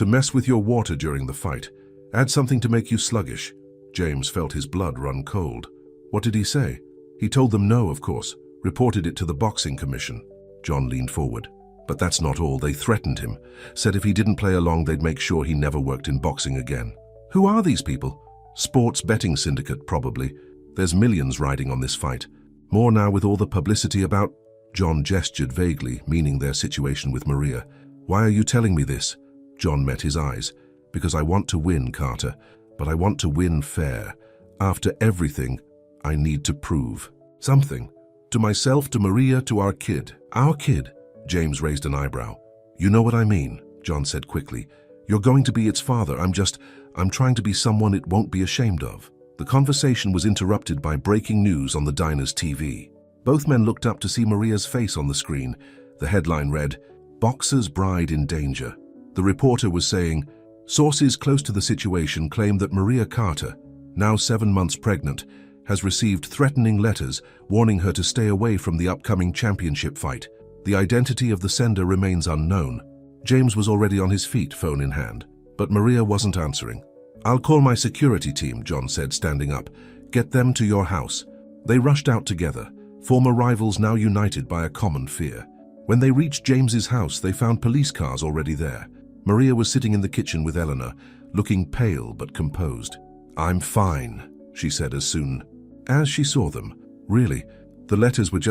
mess with your water during the fight. Add something to make you sluggish. James felt his blood run cold. What did he say? He told them no, of course. Reported it to the boxing commission. John leaned forward. But that's not all. They threatened him. Said if he didn't play along, they'd make sure he never worked in boxing again. Who are these people? Sports betting syndicate, probably. There's millions riding on this fight. More now with all the publicity about... John gestured vaguely, meaning their situation with Maria. Why are you telling me this? John met his eyes. Because I want to win, Carter. But I want to win fair. After everything, I need to prove something. To myself, to Maria, to our kid. Our kid? James raised an eyebrow. You know what I mean, John said quickly. You're going to be its father. I'm trying to be someone it won't be ashamed of. The conversation was interrupted by breaking news on the diner's TV. Both men looked up to see Maria's face on the screen. The headline read, "Boxer's Bride in Danger." The reporter was saying, sources close to the situation claim that Maria Carter, now 7 months pregnant, has received threatening letters warning her to stay away from the upcoming championship fight. The identity of the sender remains unknown. James was already on his feet, phone in hand, but Maria wasn't answering. I'll call my security team, John said, standing up. Get them to your house. They rushed out together, former rivals now united by a common fear. When they reached James's house, they found police cars already there. Maria was sitting in the kitchen with Eleanor, looking pale but composed. I'm fine, she said as soon as she saw them. Really, the letters were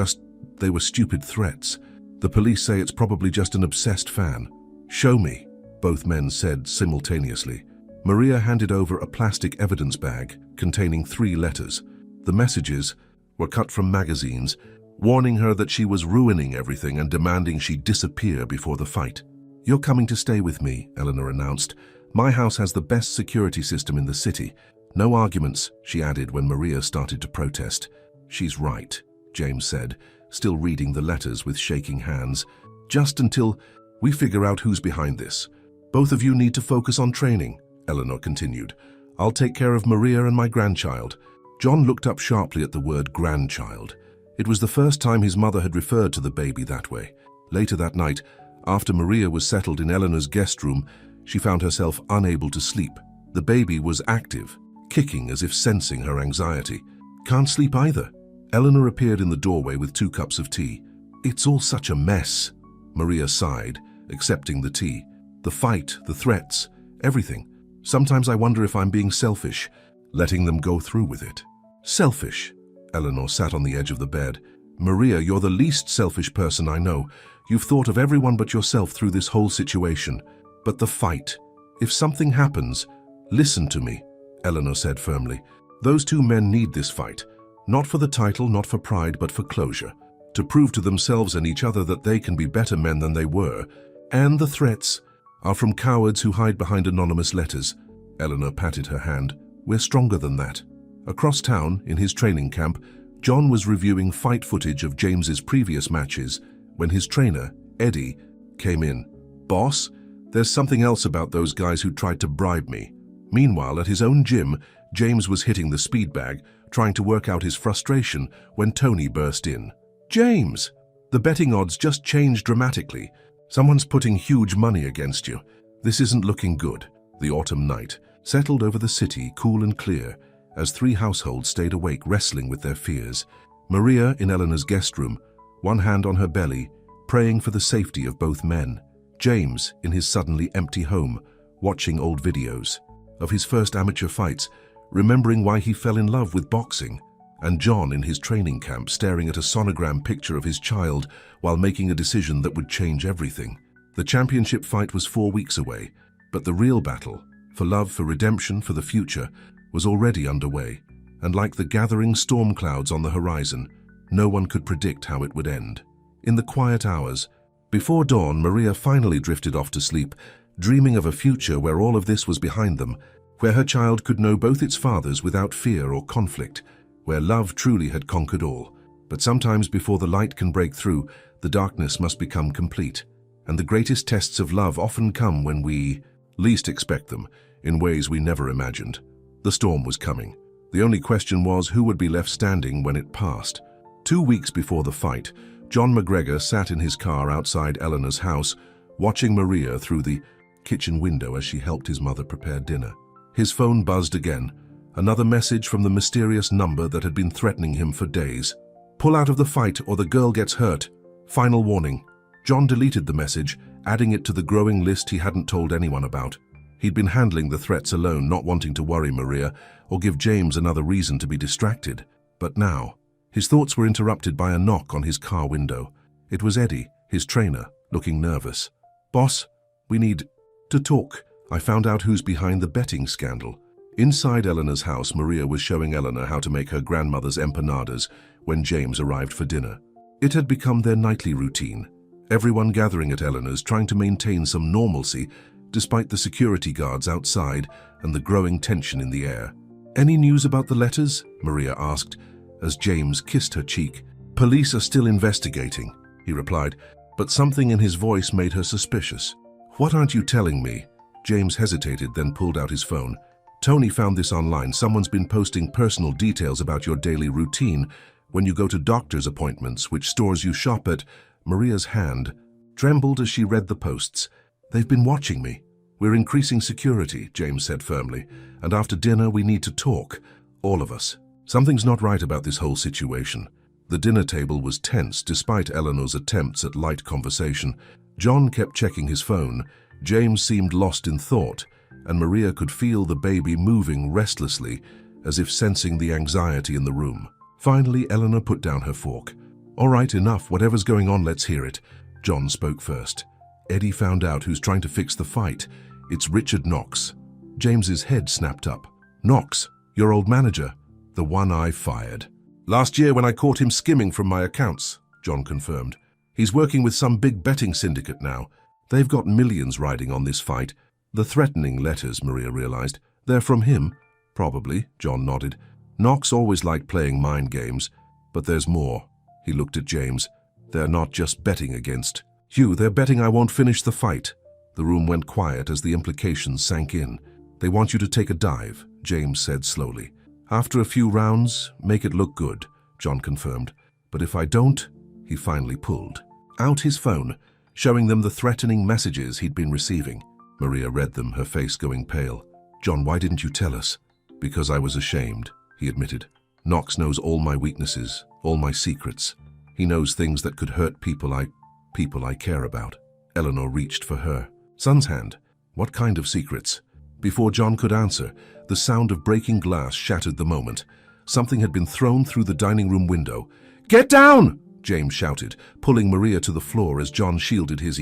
they were stupid threats. The police say it's probably just an obsessed fan. Show me, both men said simultaneously. Maria handed over a plastic evidence bag containing 3 letters. The messages were cut from magazines, warning her that she was ruining everything and demanding she disappear before the fight. You're coming to stay with me, Eleanor announced. My house has the best security system in the city. No arguments, she added when Maria started to protest. She's right, James said, still reading the letters with shaking hands. Just until we figure out who's behind this. Both of you need to focus on training, Eleanor continued. I'll take care of Maria and my grandchild. John looked up sharply at the word grandchild. It was the first time his mother had referred to the baby that way. Later that night, after Maria was settled in Eleanor's guest room, she found herself unable to sleep. The baby was active, kicking as if sensing her anxiety. Can't sleep either. Eleanor appeared in the doorway with 2 cups of tea. It's all such a mess, Maria sighed, accepting the tea. The fight, the threats, everything. Sometimes I wonder if I'm being selfish, letting them go through with it. Selfish? Eleanor sat on the edge of the bed. Maria, you're the least selfish person I know. You've thought of everyone but yourself through this whole situation. But the fight, if something happens, listen to me, Eleanor said firmly. Those 2 men need this fight. Not for the title, not for pride, but for closure. To prove to themselves and each other that they can be better men than they were. And the threats are from cowards who hide behind anonymous letters. Eleanor patted her hand. We're stronger than that. Across town, in his training camp, John was reviewing fight footage of James's previous matches when his trainer, Eddie, came in. Boss, there's something else about those guys who tried to bribe me. Meanwhile, at his own gym, James was hitting the speed bag, trying to work out his frustration when Tony burst in. James! The betting odds just changed dramatically. Someone's putting huge money against you. This isn't looking good. The autumn night settled over the city, cool and clear, as 3 households stayed awake, wrestling with their fears. Maria in Eleanor's guest room, one hand on her belly, praying for the safety of both men. James in his suddenly empty home, watching old videos of his first amateur fights, remembering why he fell in love with boxing. And John in his training camp, staring at a sonogram picture of his child while making a decision that would change everything. The championship fight was 4 weeks away, but the real battle, for love, for redemption, for the future, was already underway. And like the gathering storm clouds on the horizon, no one could predict how it would end. In the quiet hours, before dawn, Maria finally drifted off to sleep, dreaming of a future where all of this was behind them, where her child could know both its fathers without fear or conflict, where love truly had conquered all. But sometimes before the light can break through, the darkness must become complete. And the greatest tests of love often come when we least expect them, in ways we never imagined. The storm was coming. The only question was who would be left standing when it passed. 2 weeks before the fight, John McGregor sat in his car outside Eleanor's house, watching Maria through the kitchen window as she helped his mother prepare dinner. His phone buzzed again, another message from the mysterious number that had been threatening him for days. "Pull out of the fight or the girl gets hurt. Final warning." John deleted the message, adding it to the growing list he hadn't told anyone about. He'd been handling the threats alone, not wanting to worry Maria or give James another reason to be distracted. But now, his thoughts were interrupted by a knock on his car window. It was Eddie, his trainer, looking nervous. "Boss, we need to talk. I found out who's behind the betting scandal." Inside Eleanor's house, Maria was showing Eleanor how to make her grandmother's empanadas when James arrived for dinner. It had become their nightly routine, everyone gathering at Eleanor's trying to maintain some normalcy despite the security guards outside and the growing tension in the air. "Any news about the letters?" Maria asked as James kissed her cheek. "Police are still investigating," he replied, but something in his voice made her suspicious. "What aren't you telling me?" James hesitated, then pulled out his phone. "Tony found this online. Someone's been posting personal details about your daily routine when you go to doctor's appointments, which stores you shop at." Maria's hand trembled as she read the posts. "They've been watching me. We're increasing security," James said firmly, "and after dinner we need to talk, all of us. Something's not right about this whole situation." The dinner table was tense despite Eleanor's attempts at light conversation. John kept checking his phone, James seemed lost in thought, and Maria could feel the baby moving restlessly, as if sensing the anxiety in the room. Finally, Eleanor put down her fork. "All right, enough. Whatever's going on, let's hear it." John spoke first. "Eddie found out who's trying to fix the fight. It's Richard Knox." James's head snapped up. "Knox, your old manager, the one I fired. Last year when I caught him skimming from my accounts," John confirmed. "He's working with some big betting syndicate now. They've got millions riding on this fight." The threatening letters, Maria realized. "They're from him?" "Probably," John nodded. "Knox always liked playing mind games. But there's more." He looked at James. "They're not just betting against you, they're betting I won't finish the fight." The room went quiet as the implications sank in. "They want you to take a dive," James said slowly. "After a few rounds, make it look good," John confirmed. "But if I don't," he finally pulled out his phone, showing them the threatening messages he'd been receiving. Maria read them, her face going pale. "John, why didn't you tell us?" "Because I was ashamed," he admitted. "Knox knows all my weaknesses, all my secrets. He knows things that could hurt people I care about." Eleanor reached for her son's hand. "What kind of secrets?" Before John could answer, the sound of breaking glass shattered the moment. Something had been thrown through the dining room window. "Get down!" James shouted, pulling Maria to the floor as John shielded his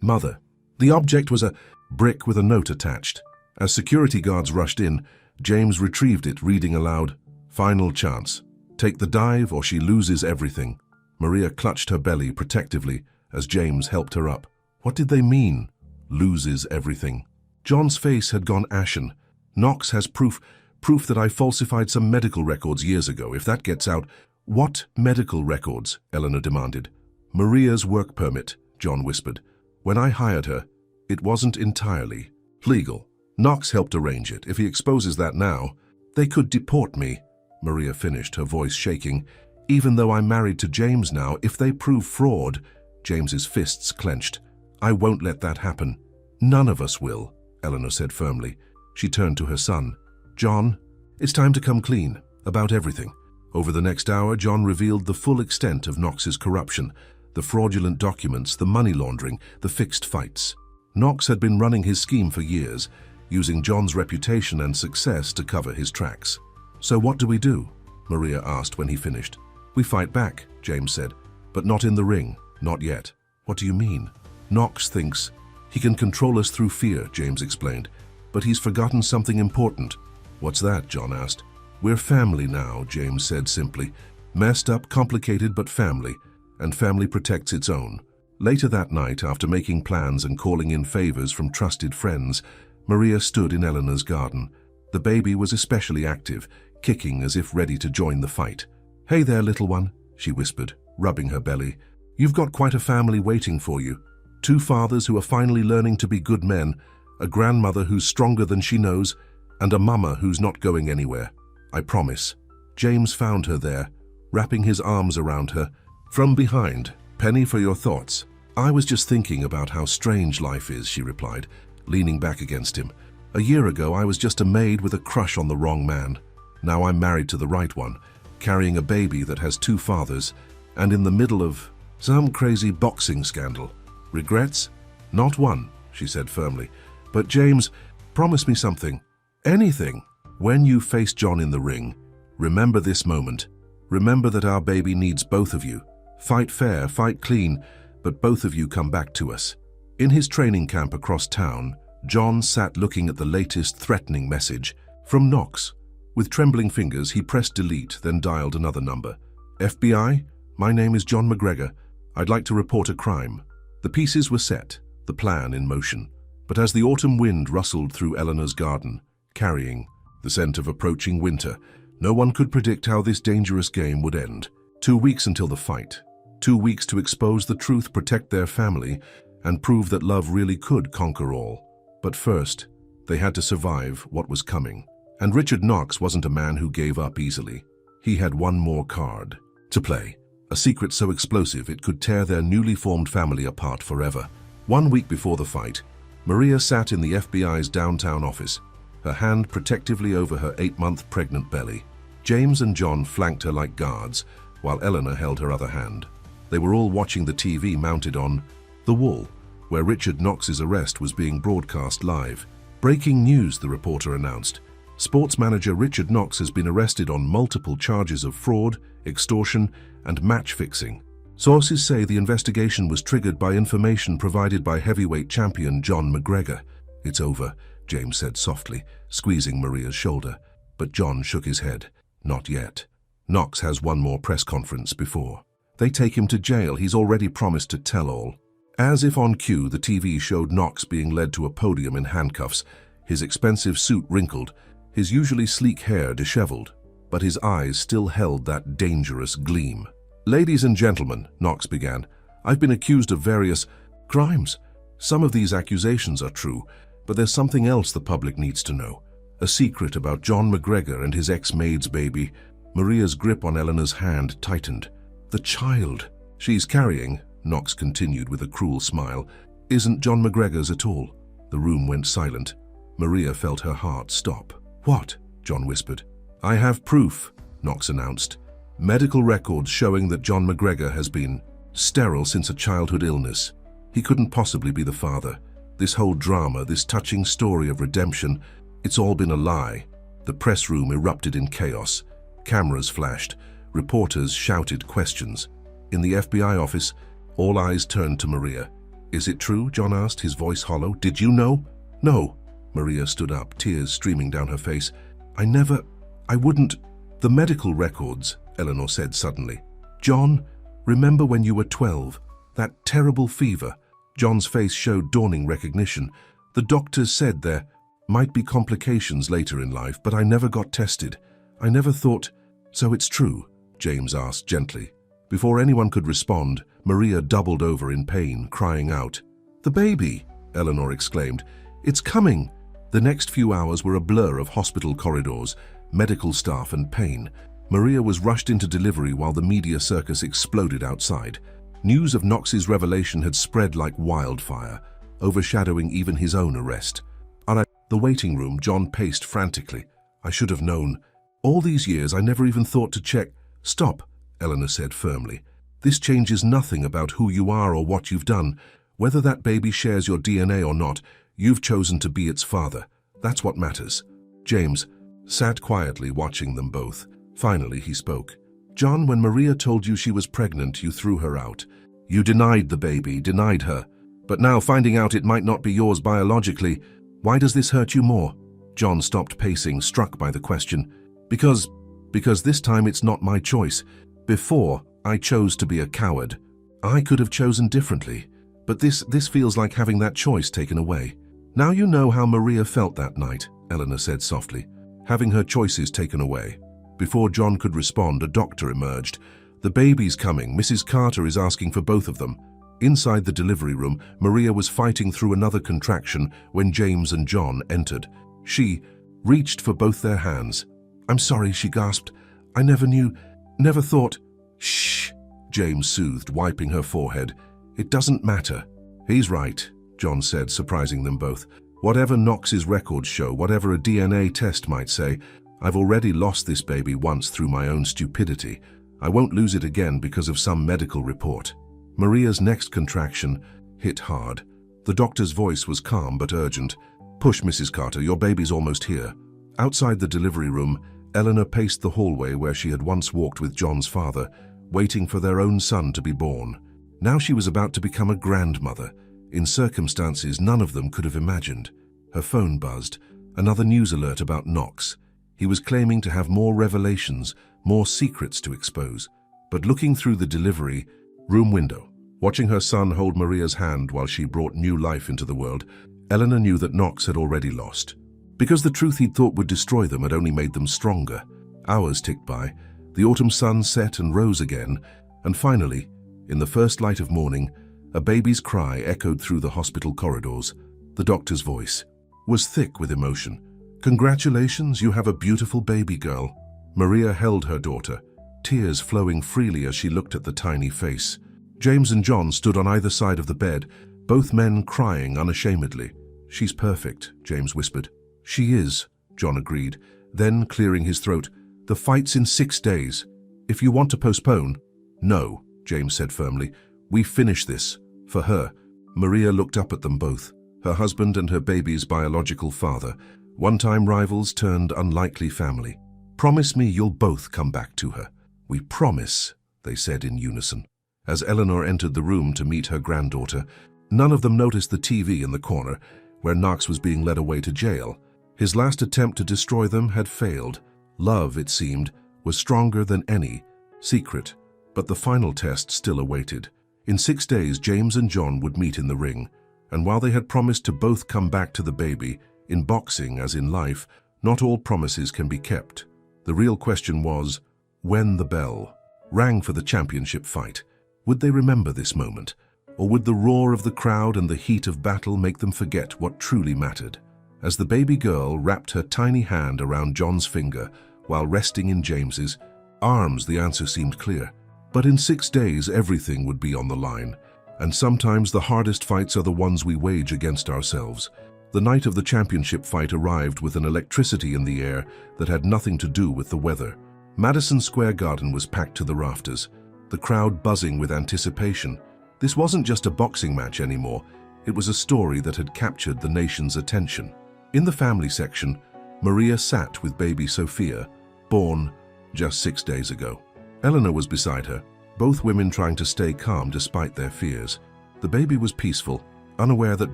mother. The object was a brick with a note attached. As security guards rushed in, James retrieved it, reading aloud, "Final chance. Take the dive or she loses everything." Maria clutched her belly protectively as James helped her up. What did they mean, loses everything? John's face had gone ashen. "Knox has proof that I falsified some medical records years ago. If that gets out—" "What medical records?" Eleanor demanded. "Maria's work permit," John whispered. "When I hired her, it wasn't entirely legal. Knox helped arrange it. If he exposes that now, they could deport me," Maria finished, her voice shaking. "Even though I'm married to James now, if they prove fraud—" James's fists clenched. "I won't let that happen. None of us will," Eleanor said firmly. She turned to her son. "John, it's time to come clean about everything." Over the next hour, John revealed the full extent of Knox's corruption, the fraudulent documents, the money laundering, the fixed fights. Knox had been running his scheme for years, using John's reputation and success to cover his tracks. "So what do we do?" Maria asked when he finished. "We fight back," James said, "but not in the ring, not yet." "What do you mean?" "Knox thinks he can control us through fear," James explained, "but he's forgotten something important." "What's that?" John asked. "We're family now," James said simply. "Messed up, complicated, but family, and family protects its own." Later that night, after making plans and calling in favors from trusted friends, Maria stood in Eleanor's garden. The baby was especially active, kicking as if ready to join the fight. "Hey there, little one," she whispered, rubbing her belly. "You've got quite a family waiting for you. 2 fathers who are finally learning to be good men, a grandmother who's stronger than she knows, and a mama who's not going anywhere." I promise." James found her there, wrapping his arms around her. From behind, "Penny, for your thoughts." "I was just thinking about how strange life is," she replied, leaning back against him. "A year ago, I was just a maid with a crush on the wrong man. Now I'm married to the right one, carrying a baby that has 2 fathers, and in the middle of some crazy boxing scandal. Regrets? Not one," she said firmly. "But James, promise me something. Anything. When you face John in the ring, remember this moment. Remember that our baby needs both of you. Fight fair, fight clean, but both of you come back to us." In his training camp across town, John sat looking at the latest threatening message from Knox. With trembling fingers, he pressed delete, then dialed another number. "FBI, my name is John McGregor. I'd like to report a crime." The pieces were set, the plan in motion. But as the autumn wind rustled through Eleanor's garden, carrying the scent of approaching winter, no one could predict how this dangerous game would end. 2 weeks until the fight. 2 weeks to expose the truth, protect their family, and prove that love really could conquer all. But first, they had to survive what was coming. And Richard Knox wasn't a man who gave up easily. He had one more card to play, a secret so explosive it could tear their newly formed family apart forever. 1 week before the fight, Maria sat in the FBI's downtown office, her hand protectively over her 8-month pregnant belly. James and John flanked her like guards, while Eleanor held her other hand. They were all watching the TV mounted on the wall, where Richard Knox's arrest was being broadcast live. "Breaking news," the reporter announced. "Sports manager Richard Knox has been arrested on multiple charges of fraud, extortion, and match fixing. Sources say the investigation was triggered by information provided by heavyweight champion John McGregor." "It's over," James said softly, squeezing Maria's shoulder. But John shook his head. "Not yet. Knox has one more press conference before they take him to jail. He's already promised to tell all." As if on cue, the TV showed Knox being led to a podium in handcuffs, his expensive suit wrinkled, his usually sleek hair disheveled, but his eyes still held that dangerous gleam. "Ladies and gentlemen," Knox began, "I've been accused of various crimes. Some of these accusations are true, but there's something else the public needs to know. A secret about John McGregor and his ex-maid's baby." Maria's grip on Eleanor's hand tightened. "The child she's carrying," Knox continued with a cruel smile, "isn't John McGregor's at all." The room went silent. Maria felt her heart stop. "What?" John whispered. "I have proof," Knox announced. "Medical records showing that John McGregor has been sterile since a childhood illness. He couldn't possibly be the father. This whole drama, this touching story of redemption, it's all been a lie." The press room erupted in chaos. Cameras flashed. Reporters shouted questions. In the FBI office, all eyes turned to Maria. "Is it true?" John asked, his voice hollow. "Did you know?" "No." Maria stood up, tears streaming down her face. I wouldn't." "The medical records," Eleanor said suddenly. "John, remember when you were 12? That terrible fever?" John's face showed dawning recognition. "The doctors said there might be complications later in life, but I never got tested. I never thought." "So it's true?" James asked gently. Before anyone could respond, Maria doubled over in pain, crying out. "The baby!" Eleanor exclaimed. "It's coming!" The next few hours were a blur of hospital corridors, medical staff, and pain. Maria was rushed into delivery while the media circus exploded outside. News of Knox's revelation had spread like wildfire, overshadowing even his own arrest. At the waiting room, John paced frantically. "I should have known. All these years, I never even thought to check." "Stop," Eleanor said firmly. "This changes nothing about who you are or what you've done. Whether that baby shares your DNA or not, you've chosen to be its father. That's what matters." James sat quietly watching them both. Finally, he spoke. "John, when Maria told you she was pregnant, you threw her out. You denied the baby, denied her. But now, finding out it might not be yours biologically, why does this hurt you more?" John stopped pacing, struck by the question. Because this time it's not my choice. Before, I chose to be a coward. I could have chosen differently. But this feels like having that choice taken away." "Now you know how Maria felt that night," Eleanor said softly. "Having her choices taken away." Before John could respond, a doctor emerged. "The baby's coming. Mrs. Carter is asking for both of them." Inside the delivery room, Maria was fighting through another contraction when James and John entered. She reached for both their hands. I'm sorry, she gasped. I never knew, never thought. Shh, James soothed, wiping her forehead. It doesn't matter. He's right, John said, surprising them both. Whatever Knox's records show, whatever a DNA test might say, I've already lost this baby once through my own stupidity. I won't lose it again because of some medical report. Maria's next contraction hit hard. The doctor's voice was calm but urgent. Push, Mrs. Carter, your baby's almost here. Outside the delivery room, Eleanor paced the hallway where she had once walked with John's father, waiting for their own son to be born. Now she was about to become a grandmother, in circumstances none of them could have imagined. Her phone buzzed, another news alert about Knox. He was claiming to have more revelations, more secrets to expose. But looking through the delivery room window, watching her son hold Maria's hand while she brought new life into the world, Eleanor knew that Knox had already lost. Because the truth he'd thought would destroy them had only made them stronger. Hours ticked by, the autumn sun set and rose again, and finally, in the first light of morning, a baby's cry echoed through the hospital corridors. The doctor's voice was thick with emotion. Congratulations, you have a beautiful baby girl. Maria held her daughter, tears flowing freely as she looked at the tiny face. James and John stood on either side of the bed, both men crying unashamedly. She's perfect, James whispered. She is, John agreed, then clearing his throat. The fight's in 6 days. If you want to postpone. No, James said firmly. We finish this. For her. Maria looked up at them both, her husband and her baby's biological father, one-time rivals turned unlikely family. Promise me you'll both come back to her. We promise, they said in unison. As Eleanor entered the room to meet her granddaughter, none of them noticed the TV in the corner, where Knox was being led away to jail. His last attempt to destroy them had failed. Love, it seemed, was stronger than any secret, but the final test still awaited. In 6 days, James and John would meet in the ring, and while they had promised to both come back to the baby, in boxing as in life, not all promises can be kept. The real question was, when the bell rang for the championship fight, would they remember this moment? Or would the roar of the crowd and the heat of battle make them forget what truly mattered? As the baby girl wrapped her tiny hand around John's finger while resting in James's arms, the answer seemed clear. But in 6 days, everything would be on the line. And sometimes the hardest fights are the ones we wage against ourselves. The night of the championship fight arrived with an electricity in the air that had nothing to do with the weather. Madison Square Garden was packed to the rafters, the crowd buzzing with anticipation. This wasn't just a boxing match anymore. It was a story that had captured the nation's attention. In the family section, Maria sat with baby Sophia, born just 6 days ago. Eleanor was beside her, both women trying to stay calm despite their fears. The baby was peaceful, unaware that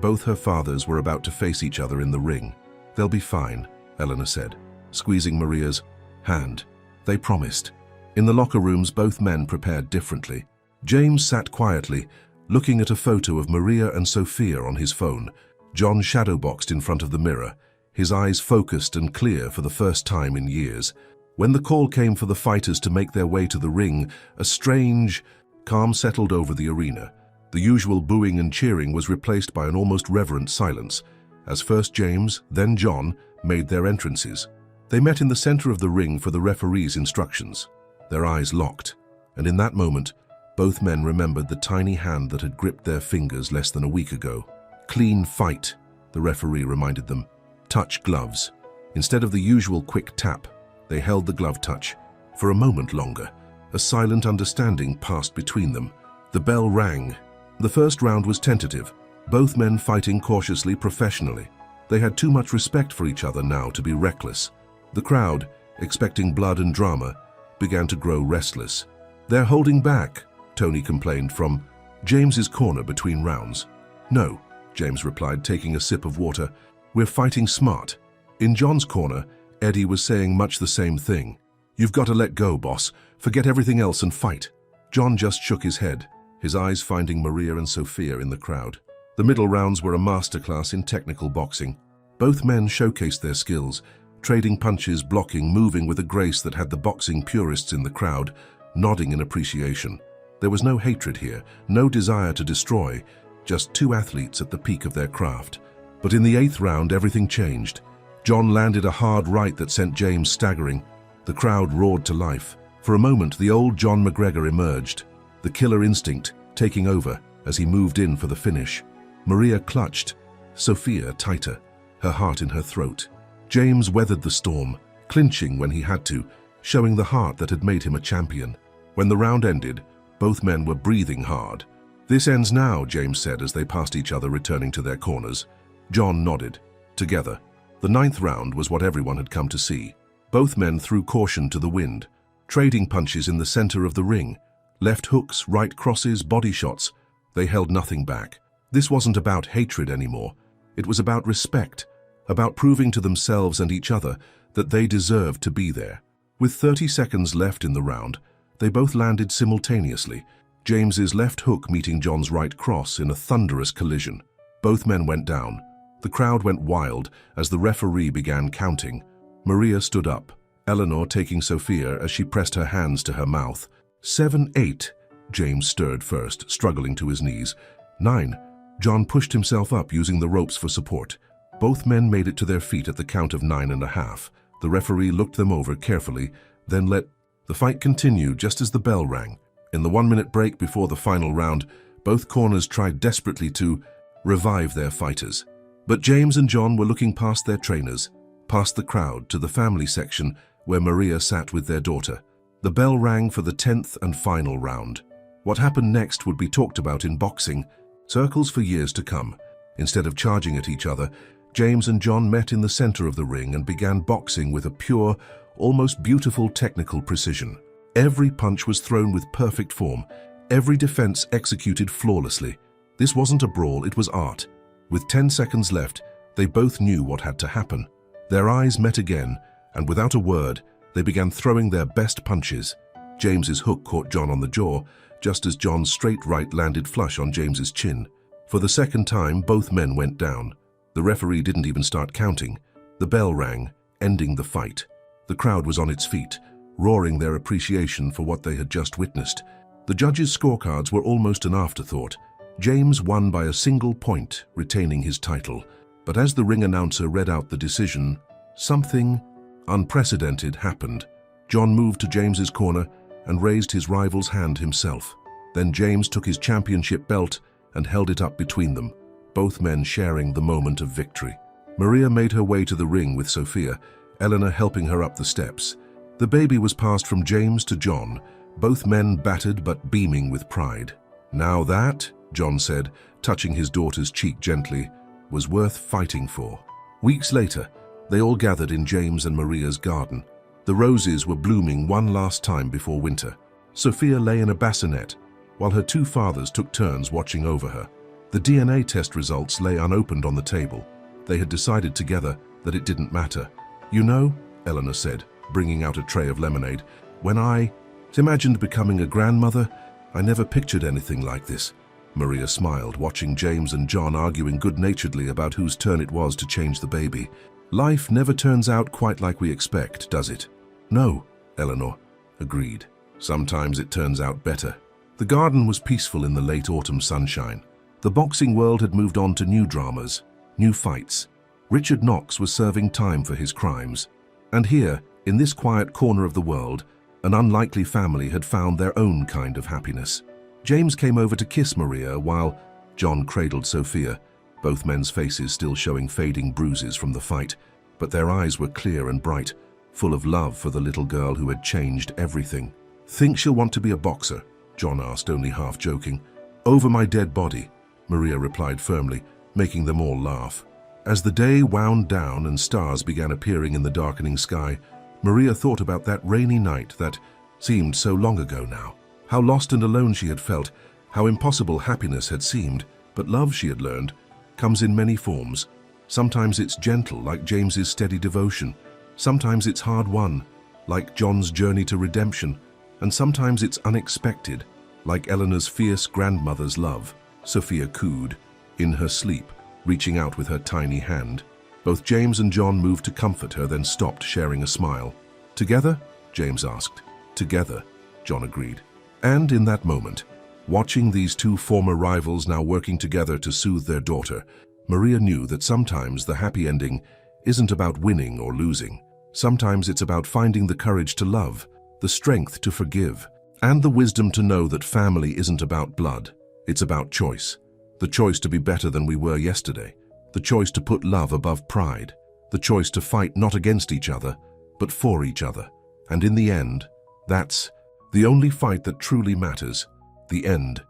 both her fathers were about to face each other in the ring. They'll be fine, Eleanor said, squeezing Maria's hand. They promised. In the locker rooms, both men prepared differently. James sat quietly, looking at a photo of Maria and Sophia on his phone. John shadowboxed in front of the mirror, his eyes focused and clear for the first time in years. When the call came for the fighters to make their way to the ring, a strange calm settled over the arena. The usual booing and cheering was replaced by an almost reverent silence, as first James, then John, made their entrances. They met in the center of the ring for the referee's instructions. Their eyes locked, and in that moment, both men remembered the tiny hand that had gripped their fingers less than a week ago. Clean fight, the referee reminded them. Touch gloves. Instead of the usual quick tap, they held the glove touch. For a moment longer, a silent understanding passed between them. The bell rang. The first round was tentative, both men fighting cautiously, professionally. They had too much respect for each other now to be reckless. The crowd, expecting blood and drama, began to grow restless. They're holding back, Tony complained from James's corner between rounds. No, James replied, taking a sip of water. We're fighting smart. In John's corner, Eddie was saying much the same thing. You've got to let go, boss. Forget everything else and fight. John just shook his head, his eyes finding Maria and Sophia in the crowd. The middle rounds were a masterclass in technical boxing. Both men showcased their skills, trading punches, blocking, moving with a grace that had the boxing purists in the crowd nodding in appreciation. There was no hatred here, no desire to destroy, just two athletes at the peak of their craft. But in the 8th round, everything changed. John landed a hard right that sent James staggering. The crowd roared to life. For a moment, the old John McGregor emerged, the killer instinct taking over as he moved in for the finish. Maria clutched Sophia tighter, her heart in her throat. James weathered the storm, clinching when he had to, showing the heart that had made him a champion. When the round ended, both men were breathing hard. "This ends now," James said as they passed each other returning to their corners. John nodded. Together. The ninth round was what everyone had come to see. Both men threw caution to the wind, trading punches in the center of the ring. Left hooks, right crosses, body shots. They held nothing back. This wasn't about hatred anymore. It was about respect, about proving to themselves and each other that they deserved to be there. With 30 seconds left in the round, they both landed simultaneously, James's left hook meeting John's right cross in a thunderous collision. Both men went down. The crowd went wild as the referee began counting. Maria stood up, Eleanor taking Sophia as she pressed her hands to her mouth. 7-8, James stirred first, struggling to his knees. 9. John pushed himself up using the ropes for support. Both men made it to their feet at the count of 9.5. The referee looked them over carefully, then let the fight continue just as the bell rang. In the 1-minute break before the final round, both corners tried desperately to revive their fighters. But James and John were looking past their trainers, past the crowd to the family section where Maria sat with their daughter. The bell rang for the 10th and final round. What happened next would be talked about in boxing circles for years to come. Instead of charging at each other, James and John met in the center of the ring and began boxing with a pure, almost beautiful technical precision. Every punch was thrown with perfect form, every defense executed flawlessly. This wasn't a brawl, it was art. With 10 seconds left, they both knew what had to happen. Their eyes met again, and without a word, they began throwing their best punches. James's hook caught John on the jaw, just as John's straight right landed flush on James's chin. For the second time, both men went down. The referee didn't even start counting. The bell rang, ending the fight. The crowd was on its feet, roaring their appreciation for what they had just witnessed. The judges' scorecards were almost an afterthought. James won by a single point, retaining his title. But as the ring announcer read out the decision, something unprecedented happened. John moved to James's corner and raised his rival's hand himself. Then James took his championship belt and held it up between them, both men sharing the moment of victory. Maria made her way to the ring with Sophia, Eleanor helping her up the steps. The baby was passed from James to John, both men battered but beaming with pride. "Now that," John said, touching his daughter's cheek gently, "was worth fighting for." Weeks later, they all gathered in James and Maria's garden. The roses were blooming one last time before winter. Sophia lay in a bassinet, while her two fathers took turns watching over her. The DNA test results lay unopened on the table. They had decided together that it didn't matter. "You know," Eleanor said, bringing out a tray of lemonade, "when I imagined becoming a grandmother, I never pictured anything like this." Maria smiled, watching James and John arguing good-naturedly about whose turn it was to change the baby. "Life never turns out quite like we expect, does it?" "No," Eleanor agreed. "Sometimes it turns out better." The garden was peaceful in the late autumn sunshine. The boxing world had moved on to new dramas, new fights. Richard Knox was serving time for his crimes. And here, in this quiet corner of the world, an unlikely family had found their own kind of happiness. James came over to kiss Maria while John cradled Sophia, both men's faces still showing fading bruises from the fight, but their eyes were clear and bright, full of love for the little girl who had changed everything. "Think she'll want to be a boxer?" John asked, only half joking. "Over my dead body," Maria replied firmly, making them all laugh. As the day wound down and stars began appearing in the darkening sky, Maria thought about that rainy night that seemed so long ago now. How lost and alone she had felt, how impossible happiness had seemed, but love, she had learned, comes in many forms. Sometimes it's gentle, like James's steady devotion. Sometimes it's hard-won, like John's journey to redemption. And sometimes it's unexpected, like Eleanor's fierce grandmother's love. Sophia cooed, in her sleep, reaching out with her tiny hand. Both James and John moved to comfort her, then stopped, sharing a smile. "Together?" James asked. "Together," John agreed. And in that moment, watching these two former rivals now working together to soothe their daughter, Maria knew that sometimes the happy ending isn't about winning or losing. Sometimes it's about finding the courage to love, the strength to forgive, and the wisdom to know that family isn't about blood. It's about choice. The choice to be better than we were yesterday. The choice to put love above pride. The choice to fight not against each other, but for each other. And in the end, that's the only fight that truly matters, the end.